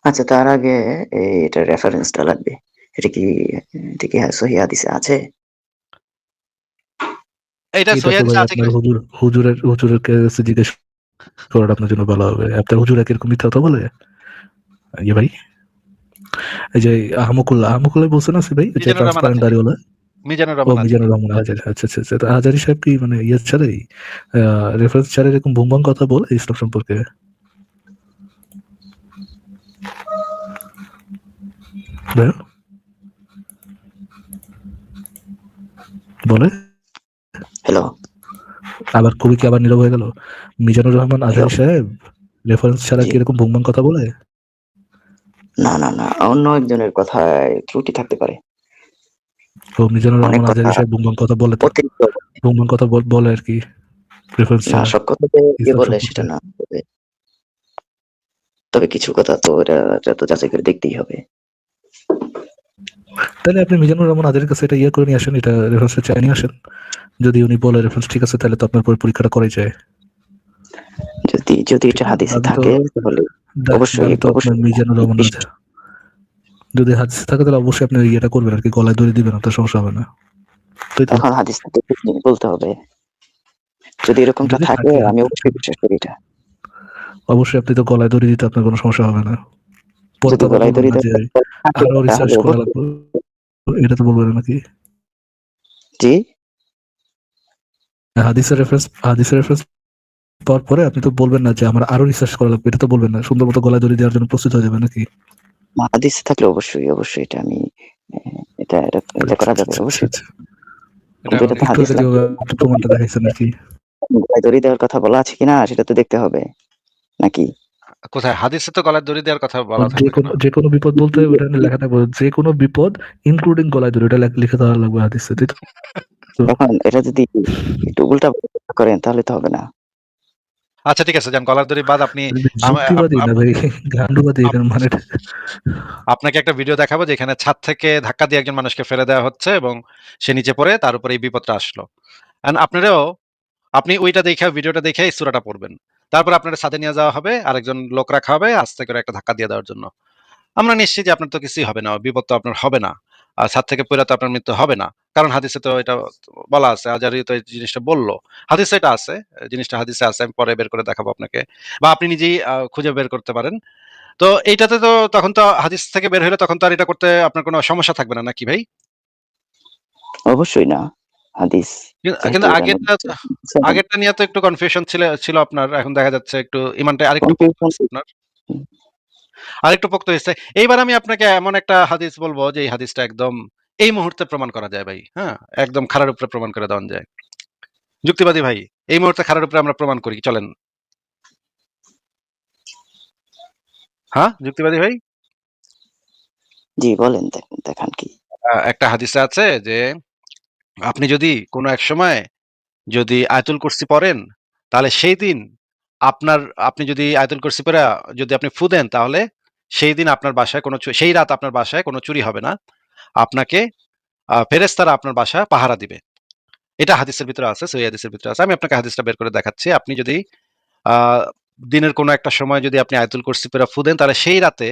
B: আচ্ছা, তার আগে এটার রেফারেন্সটা লাগবে। এটা কি সহিহ হাদিসে আছে?
A: এইটা
G: এটা
A: সহিহ
G: তো ভাই
A: হাদিসে আছে
G: আপনার
A: কিনা?
G: হুজুরের কাছে জিজ্ঞেস করাটা আপনার জন্য ভালো হবে। আপনার হুজুরা কিরকম মিথ্যা কথা বলে? ইয়ে ভাই, এই যে আহমকুল্লাহ বলছেন আছে ভাই, ওই যে
A: মিজানুর রহমান
G: ট্রান্সপারেন্ট
A: আছে।
G: দাড়িওয়ালা।
A: মিজানুর
G: ও
A: রহমান আছে।
G: মিজানুর রহমান হাজারি। আচ্ছা আচ্ছা আচ্ছা। তা হাজারি সাহেব কি মানে ইয়ে ছাড়াই রেফারেন্স ছাড়াই এরকম ভুমভাং কথা বলে ইসলাম সম্পর্কে? ভাই বলে
B: হ্যালো,
G: আবার কবি কি আবার নীরব হয়ে গেল? মিজানুর রহমান
B: হ্যালো।
G: আজহারি সাহেব রেফারেন্স ছাড়া
B: জি।
G: কি এরকম ভুমভাং কথা বলে?
B: না, অন্য একজনের কথায় ত্রুটি থাকতে পারে।
G: ও মিজানুর
B: অনেক
G: রহমান
B: কথা
G: আজহারি সাহেব ভুমভাং কথা বলে, তো
B: অতিরিক্ত
G: ভুমভাং কথা বলে আর কি রেফারেন্স
B: না,
G: ছাড়া
B: সব কথা যে
G: ইসলাম
B: বলে
G: সম্পর্কে।
B: সেটা না। তবে কিছু কথা তো এটা তো যাচাই করে দেখতেই হবে।
G: তাহলে আপনি মিজানুর রহমান আজহারির কাছে এটা ইয়ে করে নিয়ে আসেন, এটা রেফারেন্স চাই নিয়ে আসেন। যদি উনি বলে রেফারেন্স ঠিক আছে, তাহলে তো আপনার পরীক্ষাটা করাই যায়।
B: যদি
G: ঠিক
B: এটা
G: না?
B: হাদিসে
G: দাবি তো
B: থাকে তাহলে
G: দাবি তো আপনার
B: অবশ্যই
G: মিজানুর রহমান
B: বিশ-
G: আজহারি। যদি হাদিস থাকে তাহলে অবশ্যই আপনি ইয়েটা করবেন আর কি, গলায় দড়ি দিবেন, তো সমস্যা হবে না, তাই তো?
B: এখন হাদিস থেকে বলতে হবে। যদি এরকমটা
G: যদি
B: থাকে
G: থাকে
B: আমি অবশ্যই বিশ্বাস করি এটা।
G: অবশ্যই আপনি তো গলায় দড়ি দিতে আপনার কোনো সমস্যা হবে না। পরে তো
B: যদি
G: আবার
B: গলায়
G: বলবেন
B: দড়ি
G: না যে
B: থাকে
G: আরো রিসার্চ
B: তাহলে
G: করা
B: অবশ্যই।
G: লাগবে, এটা তো বলবেন নাকি?
B: জি,
G: হাদিসের রেফারেন্স পাওয়ার পরে আপনি তো বলবেন না যে আমার আরো রিসার্চ করা লাগবে, এটা তো বলবেন না। সুন্দর মতো গলায় দড়ি দেওয়ার জন্য প্রস্তুত হয়ে যাবে নাকি?
B: হাদিসে থাকলে অবশ্যই এটা আমি এটা
G: আচ্ছা
B: করা
G: আচ্ছা
B: যাবে
G: আচ্ছা
B: অবশ্যই।
G: আচ্ছা।
A: এটা
B: কিন্তু এটা তো
G: একটু
B: হাদিস
G: আগে যে
B: লাগবে।
G: আপনি প্রমাণটা দেখাইছেন আর কি।
B: গলায় দড়ি দেওয়ার কথা বলা আছে কিনা সেটা তো দেখতে হবে নাকি?
A: কোথায়? হাদিসে তো গলায় দড়ি দেওয়ার কথা বলা থাকবে কেন?
G: যে কোনো বিপদ বলতে ওটা লেখা থাকবে, যে কোনো বিপদ ইনক্লুডিং গলায় দড়ি, এটা লিখে দেওয়া লাগবে হাদিসে, তাই তো?
B: এখন এটা যদি একটু উল্টা করেন তাহলে তো হবে না।
A: আচ্ছা, ঠিক আছে, যান, গলার দড়ি বাদ। আপনি
G: যুক্তিবাদী না ভাই, গান্ডুবাদী, এটার মানে
A: আপনাকে একটা ভিডিও দেখাবো যেখানে ছাদ থেকে ধাক্কা দিয়ে একজন মানুষকে ফেলে দেওয়া হচ্ছে এবং সে নিচে পড়ে, তার উপরে এই বিপদটা আসলো। এন্ড আপনি ওইটা দেখে, ভিডিওটা দেখে এই সূরাটা পড়বেন। তারপর আপনার ছাদে নিয়ে যাওয়া হবে, আরেকজন লোক রাখা হবে আস্তে করে একটা ধাক্কা দিয়ে দেওয়ার জন্য। আমরা নিশ্চিত যে আপনার তো কিছুই হবে না, বিপদ তো আপনার হবে না, আর ছাদ থেকে পড়ে তো আপনার মৃত্যু হবে না। কারণ হাদিসে তো এটা বলা আছে, আজারি তো এই জিনিসটা বললো। হাদিসে এটা আছে, জিনিসটা হাদিসে আছে, আমি পরে বের করে দেখাবো আপনাকে, বা আপনি নিজেই খুঁজে বের করতে পারেন। তো এইটাতে তো তখন তো হাদিস থেকে বের হলে তখন তো আর এটা করতে আপনার কোনো সমস্যা থাকবে না, নাকি ভাই?
B: অবশ্যই না। হাদিস
A: কিন্তু
B: যেহেতু এটা
A: আগেরটা নিয়ে তো একটু কনফিউশন ছিল আপনার। এখন দেখা যাচ্ছে একটু ইমানটা আরেকটু পোক্ত
B: কনফিউশন।
A: হয়েছে আপনার, আরেকটু পোক্ত হয়েছে। এইবার আমি আপনাকে এমন একটা হাদিস বলবো যে এই হাদিসটা একদম এই মুহূর্তে প্রমাণ করা যায় ভাই। হ্যাঁ, একদম খাড়ার উপরে প্রমাণ করে দেওয়া যায়। যুক্তিবাদী ভাই, এই মুহূর্তে খাড়ার উপরে আমরা প্রমাণ করি, চলেন। হ্যাঁ, যুক্তিবাদী ভাই,
B: জি বলেন, দেখান কি?
A: একটা হাদিসে আছে যে আপনি যদি কোনো এক সময় যদি আয়াতুল কুরসি পড়েন, তাহলে সেই দিন আপনি যদি আয়াতুল কুরসি পড়ে যদি আপনি ফু দেন, তাহলে সেই দিন আপনার বাসায় সেই রাত আপনার বাসায় কোনো চুরি হবে না। আপনাকে ফেরেশতারা আপনার বাসায় পাহারা দিবে। এটা হাদিসের ভিতরে আছে, সহিহ হাদিসের ভিতরে আছে। আমি আপনাকে হাদিসটা বের করে দেখাচ্ছি। আপনি যদি আ দিনের কোনো একটা সময় যদি আপনি আয়াতুল কুরসি পড়ে ফু দেন, তাহলে সেই রাতে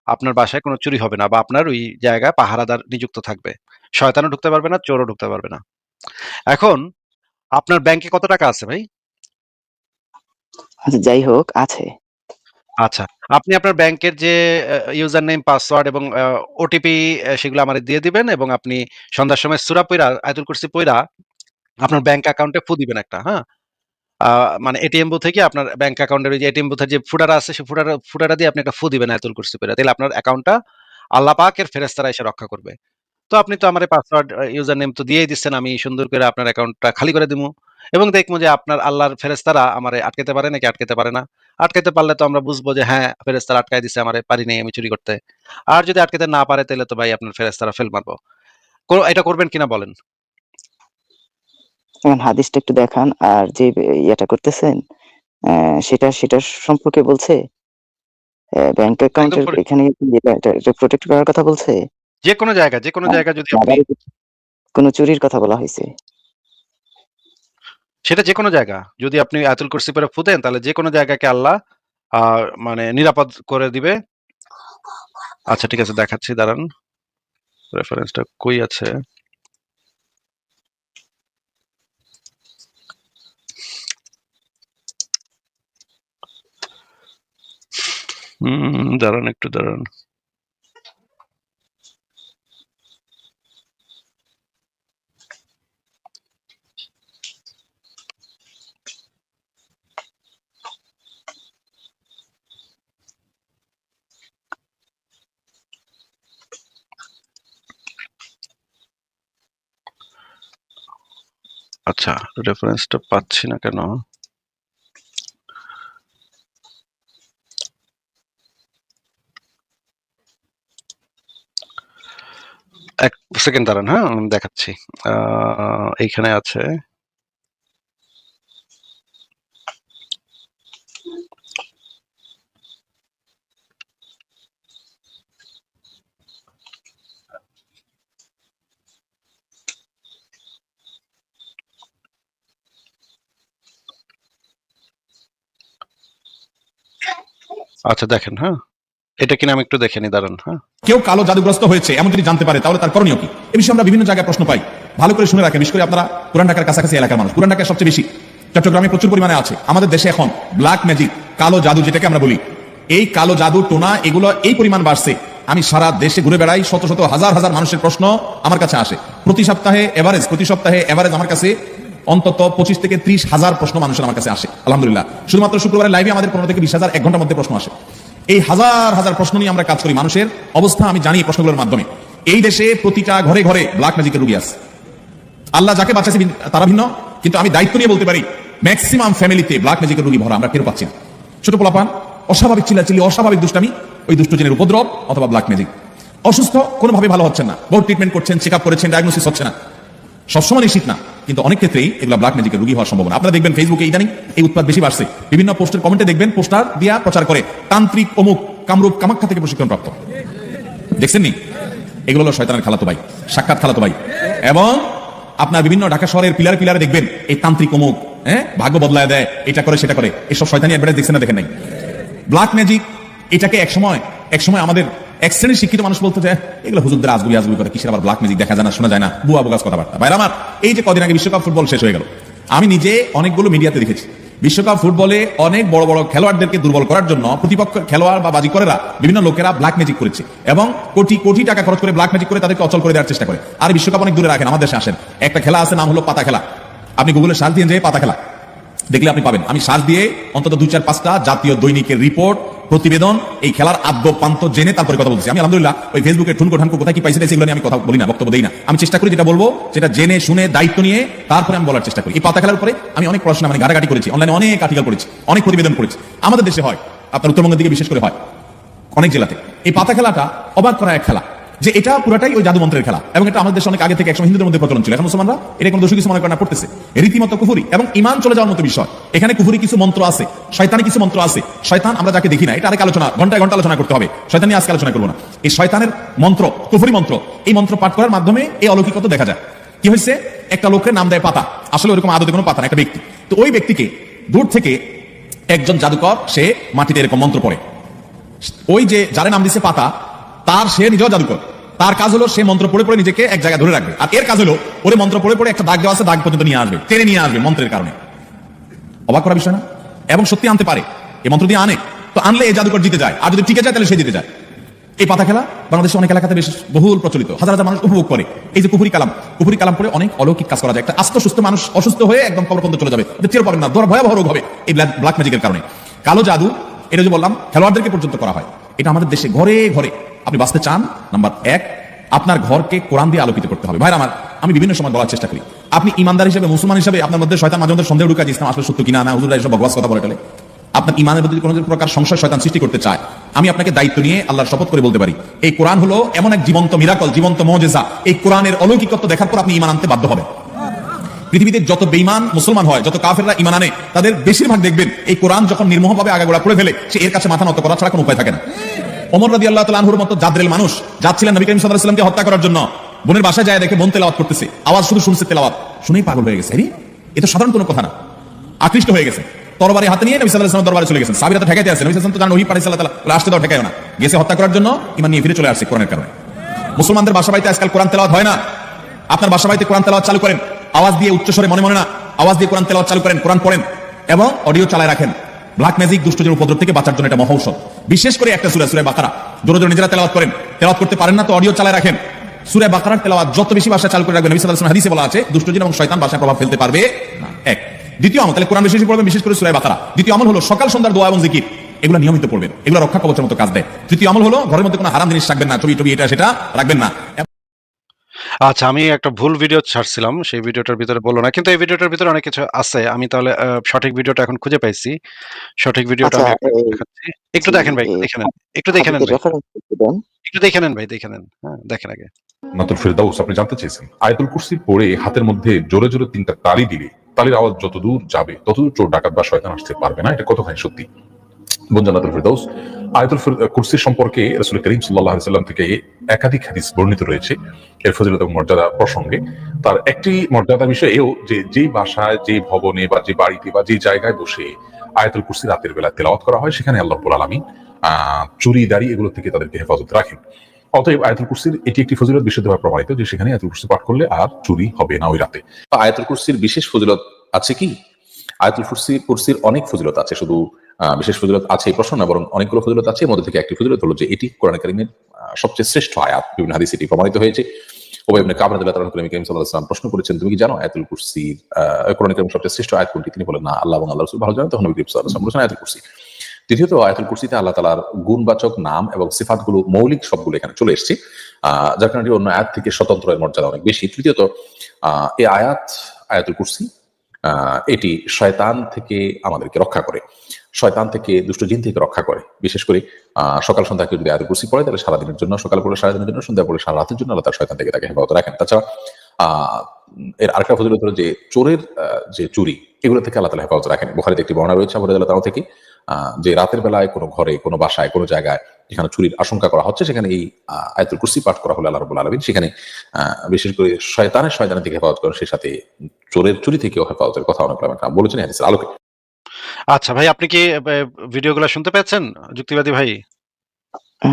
A: আপনার বাসায় কোনো চুরি হবে না, বা আপনার ওই জায়গায় পাহারাদার নিযুক্ত থাকবে। শয়তানও ঢুকতে পারবে না, চোরও ঢুকতে পারবে না। এখন আপনার ব্যাংকে কত টাকা আছে ভাই?
B: আচ্ছা, যাই হোক আছে।
A: আচ্ছা। আপনি আপনার ব্যাংকের যে ইউজার নেম, পাসওয়ার্ড এবং ওটিপি সেগুলো আমারে দিয়ে দিবেন এবং আপনি সন্ধ্যার সময় সূরা পইড়া, আয়াতুল কুরসি পইড়া আপনার ব্যাংক অ্যাকাউন্টে ফু দিবেন একটা, হ্যাঁ? আ মানে এটিএম বুথে গিয়ে আপনার ব্যাংক অ্যাকাউন্টের ওই যে এটিএম বুথের যে ফুটারা আছে, সেই ফুটাটা দিয়ে আপনি একটা ফু দিবেন আয়াতুল কুরসি পইড়া। তাইলে আপনার অ্যাকাউন্টটা আল্লাহ পাকের ফেরেশতারা এসে রক্ষা করবে। তো আপনি তো আমারে পাসওয়ার্ড, ইউজার নেম তো দিয়েই দিচ্ছেন। আমি সুন্দর করে আপনার অ্যাকাউন্টটা খালি করে দিমু এবং দেখমু যে আপনার আল্লাহর ফেরেশতারা আমারে আটকাইতে পারে নাকি আটকাইতে পারে না। আটকাইতে পারলে তো আমরা বুঝবো যে হ্যাঁ, ফেরেশতারা আটকায় দিছে, আমারে পারি নাই আমি চুরি করতে। আর যদি আটকাইতে না পারে তাইলে তো ভাই আপনার ফেরেশতারা ফেল মারবো। এটা করবেন কিনা বলেন?
B: এখন হাদিসটা একটু দেখান, আর যে ইয়েটা করতেছেন সেটা সম্পর্কে বলছে, ব্যাংক
A: একদম
B: অ্যাকাউন্টের এখানে এটা প্রোটেক্ট করার কথা বলছে,
A: যেকোনো জায়গায় যদি আপনি
B: আবার কোনো চুরির কথা বলা হয়েছে?
A: সেটা যেকোনো জায়গা। যদি আপনি আয়াতুল কুরসি পড়ে ফু দেন তাহলে যেকোনো জায়গাকে আল্লাহ আ মানে নিরাপদ করে দিবে। আচ্ছা ঠিক আছে, দেখাচ্ছি দাঁড়ান। রেফারেন্সটা কই আছে? দাঁড়ান একটু দাঁড়ান। আচ্ছা, রেফারেন্সটা পাচ্ছি না কেন? এক সেকেন্ড দাঁড়ান, হ্যাঁ? আমি দেখাচ্ছি। এইখানে আছে। আচ্ছা দেখেন, হ্যাঁ? এটা কিনা আমি একটু দেখে নিই, দাঁড়ান, হ্যাঁ?
H: কেউ কালো জাদুগ্রস্ত হয়েছে এমন যদি জানতে পারে তাহলে তার করণীয় কি? এ বিষয়ে আমরা বিভিন্ন জায়গায় প্রশ্ন পাই। ভালো করে শুনে রাখেন, বিশেষ করে আপনারা পুরান ঢাকার কাছাকাছি এলাকার মানুষ। পুরান ঢাকায় সবচেয়ে বেশি, চট্টগ্রামে প্রচুর পরিমাণে আছে। আমাদের দেশে এখন ব্ল্যাক ম্যাজিক, কালো জাদু যেটাকে আমরা বলি, এই কালো জাদু টোনা এগুলো এই পরিমাণ বাড়ছে, আমি সারা দেশে ঘুরে বেড়াই, শত শত হাজার হাজার মানুষের প্রশ্ন আমার কাছে আসে। প্রতি সপ্তাহে এভারেজ আমার কাছে অন্তত 25 থেকে 30 হাজার প্রশ্ন মানুষের আমার কাছে আসে। আলহামদুলিল্লাহ, শুধুমাত্র শুক্রবারের লাইভে আমাদের 15 থেকে 20 হাজার 1 ঘন্টার মধ্যে প্রশ্ন আসে। এই হাজার হাজার প্রশ্ন নিয়ে আমরা কাজ করি। মানুষের অবস্থা আমি জানি এই প্রশ্নগুলোর মাধ্যমে। এই দেশে প্রতিটা ঘরে ঘরে ব্ল্যাক ম্যাজিকের রোগী আছে। আল্লাহ যাকে বাঁচাচ্ছে তারা ভিন্ন, কিন্তু আমি দায়িত্ব নিয়ে বলতে পারি ম্যাক্সিমাম ফ্যামিলিতে ব্ল্যাক ম্যাজিকের রোগী ভরা, আমরা টের পাচ্ছি না। ছোট পোলাপান, অস্বাভাবিক চিল্লাচিল্লি, অস্বাভাবিক দুষ্টামি, ওই দুষ্টজিনের উপদ্রব অথবা ব্ল্যাক ম্যাজিক। অসুস্থ, কোনোভাবে ভালো হচ্ছেন না, বহু ট্রিটমেন্ট করছেন, চেক আপ করেছেন, ডায়াগনোসিস হচ্ছে না। সবসময় নিশ্চিত না, কিন্তু অনেক ক্ষেত্রেই এগুলো ব্ল্যাক ম্যাজিকের রোগী হওয়ার সম্ভাবনা। আপনারা দেখবেন ফেসবুকে ইদানিং এই উৎপাদ বেশি বাড়ছে। বিভিন্ন পোস্টের কমেন্টে দেখবেন পোস্টার দিয়া প্রচার করে তান্ত্রিক অমুক কামরূপ কামাখ্যা থেকে প্রশিক্ষণ প্রাপ্ত। দেখছেন নি? এগুলো হলো শয়তানের খালাতো ভাই, সাক্ষাৎ খালাতো ভাই। এবং আপনার বিভিন্ন ঢাকা শহরের পিলারে দেখবেন এই তান্ত্রিক অমুক, ভাগ্য বদলায় দেয়, এটা করে সেটা করে, এসব শয়তানি অ্যাডভার্টাইজ দেখছেন না? দেখেন নাই? ব্ল্যাক ম্যাজিক এটাকে একসময় আমাদের এক শ্রেণীর শিক্ষিত মানুষ বলতো যে এগুলো হুজুরদের আজগুবি করে, কিসের আবার ব্ল্যাক ম্যাজিক, দেখা যায় না, শোনা যায় না, বুয়া বোগাস কথাবার্তা। ভাইরা আমার, এই যে কদিন আগে বিশ্বকাপ ফুটবল শেষ হয়ে গেল, আমি নিজে অনেকগুলো মিডিয়াতে দেখেছি বিশ্বকাপ ফুটবলে অনেক বড় বড় খেলোয়াড়দেরকে দুর্বল করার জন্য প্রতিপক্ষ খেলোয়াড় বা বাজিকরেরা বিভিন্ন লোকেরা ব্ল্যাক ম্যাজিক করেছে এবং কোটি কোটি টাকা খরচ করে ব্ল্যাক ম্যাজিক করে তাদেরকে অচল করে দেওয়ার চেষ্টা করে। আর বিশ্বকাপ অনেক দূরে রাখেন, আমাদের দেশে আসেন, একটা খেলা আছে, নাম হলো পাতা খেলা। আপনি গুগলে সার্চ দিয়ে যে পাতা খেলা দেখলে আপনি পাবেন। আমি সার্চ দিয়ে অন্তত 2-4-5টা জাতীয় দৈনিকের রিপোর্ট, প্রতিবেদন, এই খেলার আদ্য প্রান্ত জেনে তারপরে কথা বলছি। আমি আলহামদুলিল্লাহ ওই ফেসবুকে ঠুনকো ঠানকো কোথায় কি পাইছে সেগুলো নিয়ে আমি কথা বলি না, বক্তব্য দেই না। আমি চেষ্টা করি যেটা বলবো সেটা জেনে শুনে দায়িত্ব নিয়ে তারপরে আমি বলার চেষ্টা করি। এই পাতা খেলার উপরে আমি অনেক পড়াশোনা, মানে ঘাটাঘাটি করেছি, অনলাইনে অনেক আর্টিকেল করেছি, অনেক প্রতিবেদন করেছি। আমাদের দেশে হয়, আপনার উত্তরবঙ্গের দিকে বিশেষ করে হয়, অনেক জেলাতে। এই পাতা খেলাটা অবাক করা এক খেলা, যে এটা পুরাটাই ওই জাদু মন্ত্রের খেলা এবং এটা আমাদের দেশে অনেক আগে থেকে একসময় হিন্দুদের মধ্যে প্রচলন ছিল। এখন মুসলমানরা এটা কোনো দোষী কিছু মনে করে না, পড়তেছে রীতিমতো কুফরি এবং ইমান চলে যাওয়ার মতো বিষয়। এখানে কুফরি কিছু মন্ত্র আছে, শয়তানি কিছু মন্ত্র আছে। শয়তান আমরা যাকে দেখি না, এটা আরেক আলোচনা, ঘন্টায় ঘন্টা আলোচনা করতে হবে, শয়তানি আজকে আলোচনা করবো না। এই শয়তানের মন্ত্র, কুফরি মন্ত্র, এই মন্ত্র পাঠ করার মাধ্যমে এই অলৌকিকতা দেখা যায়। কি হয়েছে, একটা লোকের নাম দেয় পাতা, আসলে ওরকম আদতে কোনো পাতা না, একটা ব্যক্তি। তো ওই ব্যক্তিকে দূর থেকে একজন জাদুকর সে মাটিতে এরকম মন্ত্র পড়ে, ওই যে যারা নাম দিচ্ছে পাতা, তার সে নিজেও জাদুকর, তার কাজ হলো সে মন্ত্র পড়ে পড়ে নিজেকে এক জায়গায় ধরে রাখবে। আর এর কাজ হলো ওরে মন্ত্র পড়ে পড়ে একটা দাগ দেওয়া আছে, দাগ পর্যন্ত নিয়ে আসবে, টেনে নিয়ে আসবে মন্ত্রের কারণে। অবাক করা বিষয় না? এবং সত্যি আনতে পারে, এই মন্ত্র দিয়ে আনে। তো আনলে এই জাদুকর জিতে যায়, আর যদি টিকে যায় তাহলে সে জিতে যায়। এই পাতা খেলা বাংলাদেশে অনেক এলাকাতে বেশ বহুল প্রচলিত, হাজার হাজার মানুষ উপভোগ করে। এই যে কুফুরি কালাম করে অনেক অলৌকিক কাজ করা যায়। একটা আস্ত সুস্থ মানুষ অসুস্থ হয়ে একদম কবরপর্যন্ত চলে যাবে, টের পাবেন না, ভয়াবহ রোগ হবে এই ব্ল্যাক ম্যাজিকের কারণে। কালো জাদু, এটা যে বললাম খেলোয়াড়দেরকে পর্যন্ত করা হয়, এটা আমাদের দেশে ঘরে ঘরে। আপনি বাঁচতে চান, নাম্বার 1, আপনার ঘরকে কোরআন দিয়ে আলোকিত করতে হবে। ভাইরা আমার, আমি বিভিন্ন সময় বলার চেষ্টা করি, আপনি ইমানদার হিসেবে, মুসলমান হিসেবে আপনার মধ্যে শয়তান মাঝে মধ্যে সন্দেহ ঢুকায়, ইসলাম আসলে সত্য কিনা, না হুজুরা এসব বকওয়াস কথা বলে টলে। আপনার ইমানের প্রতি কোনো প্রকার সংশয় শয়তান সৃষ্টি করতে চায়, আমি আপনাকে দায়িত্ব নিয়ে আল্লাহর শপথ করে বলতে পারি, এই কোরআন হলো এমন এক জীবন্ত মিরাকল, জীবন্ত মুজিজা। এই কোরআনের অলৌকিকত্ব দেখার পর আপনি ঈমান আনতে বাধ্য হবেন। পৃথিবীতে যত বেঈমান মুসলমান হয়, যত কাফেররা ঈমান আনে, তাদের বেশিরভাগ দেখবেন এই কোরআন যখন নির্মোহভাবে আগাগোড়া করে ফেলে, সে এর কাছে মাথা নত করা ছাড়া কোনো উপায় থাকে না। ওমর রাদিয়াল্লাহু তাআলা আনহুর মতো জাদরেল মানুষ যাচ্ছিলেন নবী করিম সাল্লাল্লাহু আলাইহি ওয়াসাল্লামকে হত্যা করার জন্য, বোনের বাসায় যায় দেখে বোন তেলাওয়াত করতেছে, আওয়াজ শুধু শুনছে, তেলাওয়াত শুনেই পাগল হয়ে গেছে। এ তো সাধারণ কোনো কথা না, আকৃষ্ট হয়ে গেছে, তরবারি হাতে নিয়ে নবী সাল্লাল্লাহু আলাইহি ওয়াসাল্লাম দরবারে চলে গেছেন। সাহাবীরা তো ঠেকাইতে আছে, নবী সাল্লাল্লাহু আলাইহি ওয়াসাল্লাম তো জানেন ওহী পাঠাইছে আল্লাহ তাআলা, আসতে দাও, ঠেকাইও না, গেছে হত্যা করার জন্য, ঈমান নিয়ে ফিরে চলে আসছে কোরআনের কারণে। মুসলমানদের বাসা বাড়িতে আজকাল কোরআন তেলাওয়াত হয় না। আপনার বাসা বাড়িতে কোরআন তেলাওয়াত চালু করেন, আওয়াজ দিয়ে, উচ্চস্বরে, মনে মনে না, আওয়াজ দিয়ে কোরআন তেলাওয়াত চালু করেন, কোরআন পড়েন এবং অডিও চালায় রাখেন। ব্ল্যাক ম্যাজিক, দুষ্টদের উপদ্রব থেকে বাঁচার জন্য এটা মহৌষধ। বিশেষ করে একটা সূরা, সূরা বাকারা, জোরে জোরে নিজেরা তেলাওয়াত করেন। তেলাওয়াত করতে পারেন না তো অডিও চালায় রাখেন। সূরা বাকারার তেলাওয়াত যত বেশি ভাষায় চালু করে রাখবেন, নবী সাল্লাল্লাহু আলাইহি ওয়াসাল্লাম হাদিসে বলা আছে, দুষ্টজিন এবং শয়তান ভাষায় প্রভাব ফেলতে পারবে না। এক। দ্বিতীয় আমল, তাহলে কোরআন বেশি বেশি পড়বেন, বিশেষ করে সূরা বাকারা। দ্বিতীয় আমল হলো সকাল সন্ধ্যার দোয়া এবং জিকির, এগুলো নিয়মিত পড়বেন, এগুলো রক্ষা কবচের মতো কাজ দেয়। তৃতীয় আমল হলো ঘরের মধ্যে কোনো হারাম জিনিস রাখবেন না, ছবি টবি এটা সেটা রাখবেন না।
A: আচ্ছা, আমি একটা ভুল ভিডিও ছাড়ছিলাম, সেই ভিডিওটার ভিতরে বললো না, কিন্তু এই ভিডিওটার ভিতরে অনেক কিছু আছে। আমি তাহলে সঠিক ভিডিওটা এখন খুঁজে পাইছি। সঠিক ভিডিওটা
B: আচ্ছা,
A: আমি আপনাকে দেখাচ্ছি। একটু দেখেন ভাই, একটু দেখে নেন, একটু দেখে নেন ভাই,
B: রেফারেন্স দেন।
A: একটু দেখে নেন ভাই, দেখে নেন। হ্যাঁ, দেখেন আগে।
I: নাতুল ফেরদাউস, আপনি জানতে চেয়েছেন আয়াতুল কুরসি পড়ে হাতের মধ্যে জোরে জোরে 3টা তালি দিলে তালির আওয়াজ যত দূর যাবে ততদূর চোর ডাকাত বা শয়তান আসতে পারবে না, এটা কতখানি সত্যি? বোন জান্নাতুল ফেরদাউস, আয়াতুল কুরসি সম্পর্কে রাসূল করিম সাল্লাল্লাহু আলাইহি ওয়াসাল্লাম থেকে একাধিক হাদিস বর্ণিত রয়েছে এর ফজিলত এবং মর্যাদা প্রসঙ্গে। তার একটি মর্যাদা বিষয় এও যে যেই বাসায়, যে ভবনে বা যে বাড়িতে বা যে জায়গায় বসে আয়াতুল কুরসি রাতের বেলা তেলাওয়াত করা হয়, সেখানে আল্লাহ রাব্বুল আলামিন চুরি দাড়ি এগুলো থেকে তাদেরকে হেফাজত রাখেন। অতএব আয়াতুল কুরসির এটি একটি ফজিলত বিশুদ্ধভাবে প্রমাণিত যে সেখানে আয়াতুল কুরসি পাঠ করলে আর চুরি হবে না ওই রাতে।
J: আয়াতুল কুরসির বিশেষ ফজিলত আছে কি? আয়াতুল কুরসির অনেক ফজিলত আছে, শুধু বিশেষ ফজিলত আছে এই প্রশ্ন না, বরং অনেকগুলো ফজিলত আছে। এর মধ্যে থেকে একটি ফজিলত হলো যে এটি কোরআন কারীমের সবচেয়ে শ্রেষ্ঠ আয়াত। বিভিন্ন হাদিসে এটি প্রমাণিত হয়েছে। উবাই ইবনে কাব রাদিয়াল্লাহু তাআলা নবী করিম সাল্লাল্লাহু আলাইহি ওয়াসাল্লাম প্রশ্ন করেছেন, তুমি কি জানো আয়াতুল কুরসির কোরআন কারীমের সবচেয়ে শ্রেষ্ঠ আয়াত কোনটি? তিনি বলেন, না, আল্লাহ এবং আল্লাহর রাসূল ভালো জানেন। তখন নবী করিম সাল্লাল্লাহু আলাইহি ওয়াসাল্লাম বলেছেন আয়াতুল কুরসি। দ্বিতীয়ত, আয়াতুল কুরসিতে আল্লাহ তাআলার গুণবাচক নাম এবং সিফাতগুলো, মৌলিক সবগুলো এখানে চলে এসেছে, যার কারণে অন্য আয়াত থেকে স্বতন্ত্র, এর মর্যাদা অনেক বেশি। তৃতীয়ত, এই আয়াতুল কুরসি এটি শয়তান থেকে আমাদেরকে রক্ষা করে, শয়তান থেকে, দুষ্ট জিন থেকে রক্ষা করে। বিশেষ করে সকাল সন্ধ্যা কেউ যদি আয়াতুল কুরসি পড়ে, তাহলে সারাদিনের জন্য, সকাল পড়ে সারাদিনের জন্য, সন্ধ্যা পড়ে সারা রাতের জন্য আল্লাহ তার শয়তান থেকে তাকে হেফাজত রাখেন। তাছাড়া এর আরেকটা ফজিলত হলো যে চোরের যে চুরি, এগুলো থেকে আল্লাহ তাআলা হেফাজত রাখেন। বুখারীতে একটি বর্ণনা রয়েছে আবু রাদিয়াল্লাহু তাআলা থেকে, যে রাতের বেলায় কোনো ঘরে, কোনো বাসায়, কোনো জায়গায় যেখানে চুরির আশঙ্কা করা হচ্ছে, সেখানে এই আয়াতুল কুরসি পাঠ করা হলে আল্লাহ রাব্বুল আলামিন সেখানে বিশেষ করে শয়তানের থেকে হেফাজত করেন, সেই সাথে চোরের চুরি থেকেও হেফাজতের কথা অনেক বলেছেন হাদিসের আলোকে।
A: আচ্ছা ভাই, আপনি কি ভিডিওগুলো শুনতে পেয়েছেন, যুক্তিবাদী ভাই?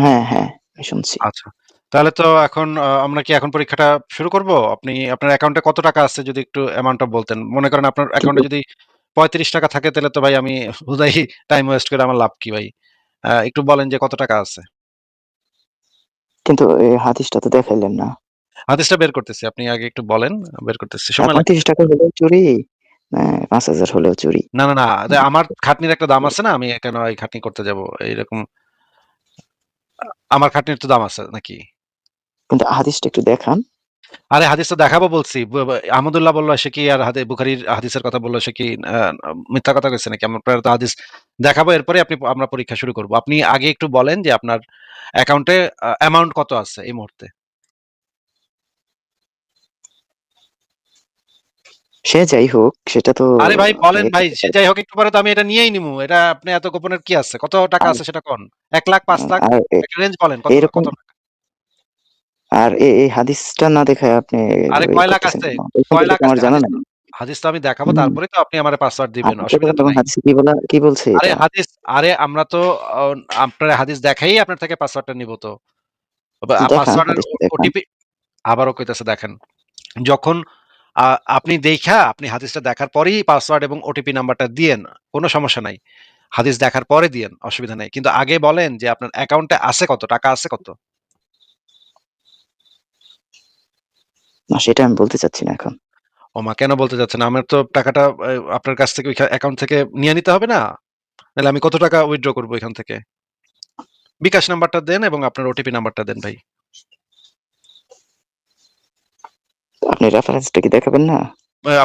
B: হ্যাঁ, হ্যাঁ, শুনছি।
A: আচ্ছা, তাহলে তো এখন আমরা কি এখন পরীক্ষাটা শুরু করব? আপনি আপনার অ্যাকাউন্টে কত টাকা আছে যদি একটু অ্যামাউন্টটা বলতেন। মনে করেন আপনার অ্যাকাউন্টে যদি 35 টাকা থাকে, তাহলে তো ভাই আমি হুদাই টাইম ওয়েস্ট করে আমার লাভ কি ভাই? একটু বলেন যে কত টাকা আছে।
B: কিন্তু এই হাদিসটা তো দেখাইলেন না।
A: হাদিসটা বের করতেছি, আপনি আগে একটু বলেন, বের করতেছি। সময় লাগবে।
B: 35 টাকা হলেও চুরি, 5000 হলেও চুরি।
A: না, না, না, আমার খাটনির একটা দাম আছে না, আমি কেন এই খাটনি করতে যাব? এইরকম আমার খাটনির তো দাম আছে নাকি?
B: কিন্তু হাদিসটা একটু দেখান।
A: আরে হাদিস তো দেখাবো বলছি। আহমদুল্লাহ বলল সে কি আর বুখারীর হাদিসের কথা বলল, সে কি মিথ্যা কথা কইছে নাকি? আমরা তো হাদিস দেখাবো, এরপরে আমরা পরীক্ষা শুরু করব। আপনি আগে একটু বলেন যে আপনার অ্যাকাউন্টে অ্যামাউন্ট কত আছে এই মুহূর্তে?
B: সে যাই হোক, সেটা তো
A: আরে ভাই বলেন ভাই, সে যাই হোক, একটু পরে তো আমি এটা নিয়েই নিমু। এটা আপনি এত গোপনের কি আছে? কত টাকা আছে সেটা কোন? 1 লাখ, 5 লাখ,
B: আর
A: একটা রেঞ্জ বলেন, কত
B: এরকম,
A: কত টাকা?
B: আর এই হাদিসটা না দেখায় আপনি
A: আরে কয় লাখ আছে? কয় লাখ
B: আমার
A: আছে?
B: জানা নাই।
A: হাদিস তো আমি দেখাবো, তারপরে তো আপনি আমারে পাসওয়ার্ড দিবেন,
B: আপনি
A: অসুবিধা তো
B: তখন
A: নাই।
B: হাদিসে কি বলছে
A: আরে
B: এটা?
A: হাদিস, আরে আমরা তো আপনার হাদিস দেখাই আপনার থেকে পাসওয়ার্ডটা নিব তো।
B: দেখান,
A: পাসওয়ার্ড আর
B: হাদিসটা দেখান।
A: ওটিপি আবারও কইতাছে, দেখেন। যখন আপনি হাদিসটা দেখার পরেই পাসওয়ার্ড এবং ওটিপি নাম্বারটা দিয়েন, কোনো সমস্যা নাই। হাদিস দেখার পরে দিয়েন, অসুবিধা নাই, কিন্তু আগে বলেন যে আপনার অ্যাকাউন্টে আছে কত টাকা, আছে কত।
B: না, সেটা আমি বলতে চাচ্ছি না এখন।
A: ওমা, কেন বলতে চাচ্ছেন? আমার তো টাকাটা আপনার কাছ থেকে ওই অ্যাকাউন্ট থেকে নিয়ে নিতে হবে না? নাহলে আমি কত টাকা উইথড্র করবো এখান থেকে? বিকাশ নাম্বারটা দেন এবং আপনার ওটিপি নাম্বারটা দেন ভাই।
B: আপনি রেফারেন্সটা কি দেখাবেন না?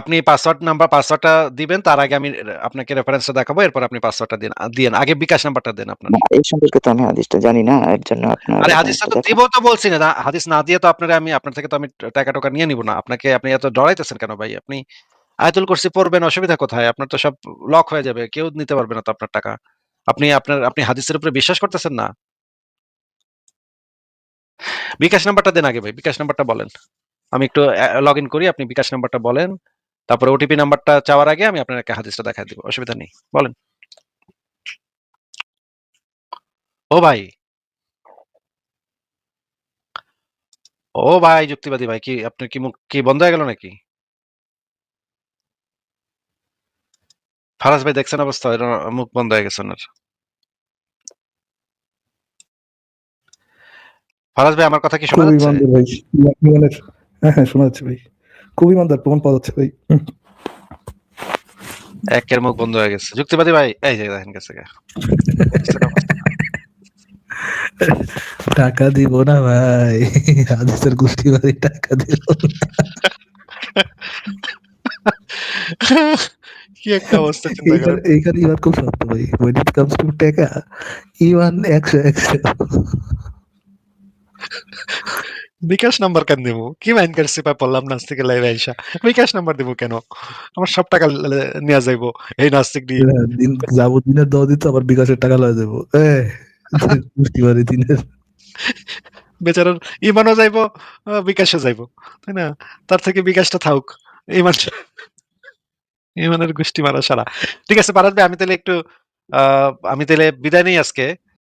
A: আপনি পাসওয়ার্ডটা দিবেন, তার আগে আমি আপনাকে রেফারেন্সটা দেখাবো, এরপর আপনি পাসওয়ার্ডটা দিয়েন। আগে বিকাশ নাম্বারটা দেন আপনার।
B: না, এই সম্পর্কে তো আমি হাদিসটা জানি না, এর জন্য আপনার
A: আরে হাদিসটা
B: রেফারেন্সটা
A: তো
B: দেখান।
A: দিব তো বলছি না, হাদিস না দিয়ে তো আমি আপনার থেকে তো আমি টাকা নিয়ে নিব না। আপনি এত ডরাইতেছেন কেন ভাই? আপনি আয়াতুল কুরসি পড়বেন, অসুবিধা কোথায়? আপনার তো সব লক হয়ে যাবে, কেউ নিতে পারবে না তো আপনার টাকা। আপনি হাদিসের উপরে বিশ্বাস করতেছেন না? বিকাশ নাম্বারটা দেন আগে ভাই, বিকাশ নাম্বারটা বলেন। আমি একটু লগ ইন করি, আপনি বিকাশ নাম্বারটা বলেন, তারপরে ওটিপি নাম্বারটা চাওয়ার আগে আমি আপনাকে হাদিসটা দেখাই দিব, অসুবিধা নেই, বলেন। ও ভাই, ও ভাই যুক্তিবাদী ভাই, কি আপনার কি মুখ কি বন্ধ হয়ে গেল নাকি? ফারাজ ভাই দেখছেন অবস্থা, এর মুখ বন্ধ হয়ে গেছে ওনার। ফারাজ ভাই, আমার কথা কি শোনা
G: খুব
A: যাচ্ছে?
G: ইমানদার ভাই, ইমানের। হ্যাঁ হ্যাঁ, শোনা যাচ্ছে ভাই, খুব ইমানদার, প্রমাণ পাওয়া যাচ্ছে ভাই।
A: একের মুখ বন্ধ হয়ে গেছে। যুক্তিবাদী ভাই, এই যে দেখেন গেছে গা।
G: টাকা দিব না ভাই, হাদিসের গোষ্ঠী বাড়ি টাকা দিব না।
A: কি একটা অবস্থা চিন্তা করেন।
G: এইখানে ইমান খুব শক্ত ভাই, when it comes to টাকা ইমান 100
A: বিকাশ নাম্বার কেন দিব? কি মাইন্ড করছি পাই পড়লাম নাস্তিক লাইভে আইসা, বিকাশ নাম্বার দিব কেন? আমার সব টাকা নিয়ে যাইবো এই নাস্তিক দিয়ে।
G: দিন যাবো, দিনের 10 দিন তো আবার বিকাশের টাকা লয়ে যাবো গোষ্ঠী বাড়ি দিনের।
A: বেচারার ইমানও যাইবো, বিকাশও যাইবো, তাই না? তার থেকে বিকাশটা থাকুক, ইমান ইমানের গোষ্ঠী মারা সারা। ঠিক আছে পারাস ভাই, আমি তাহলে বিদায় নেই আজকে।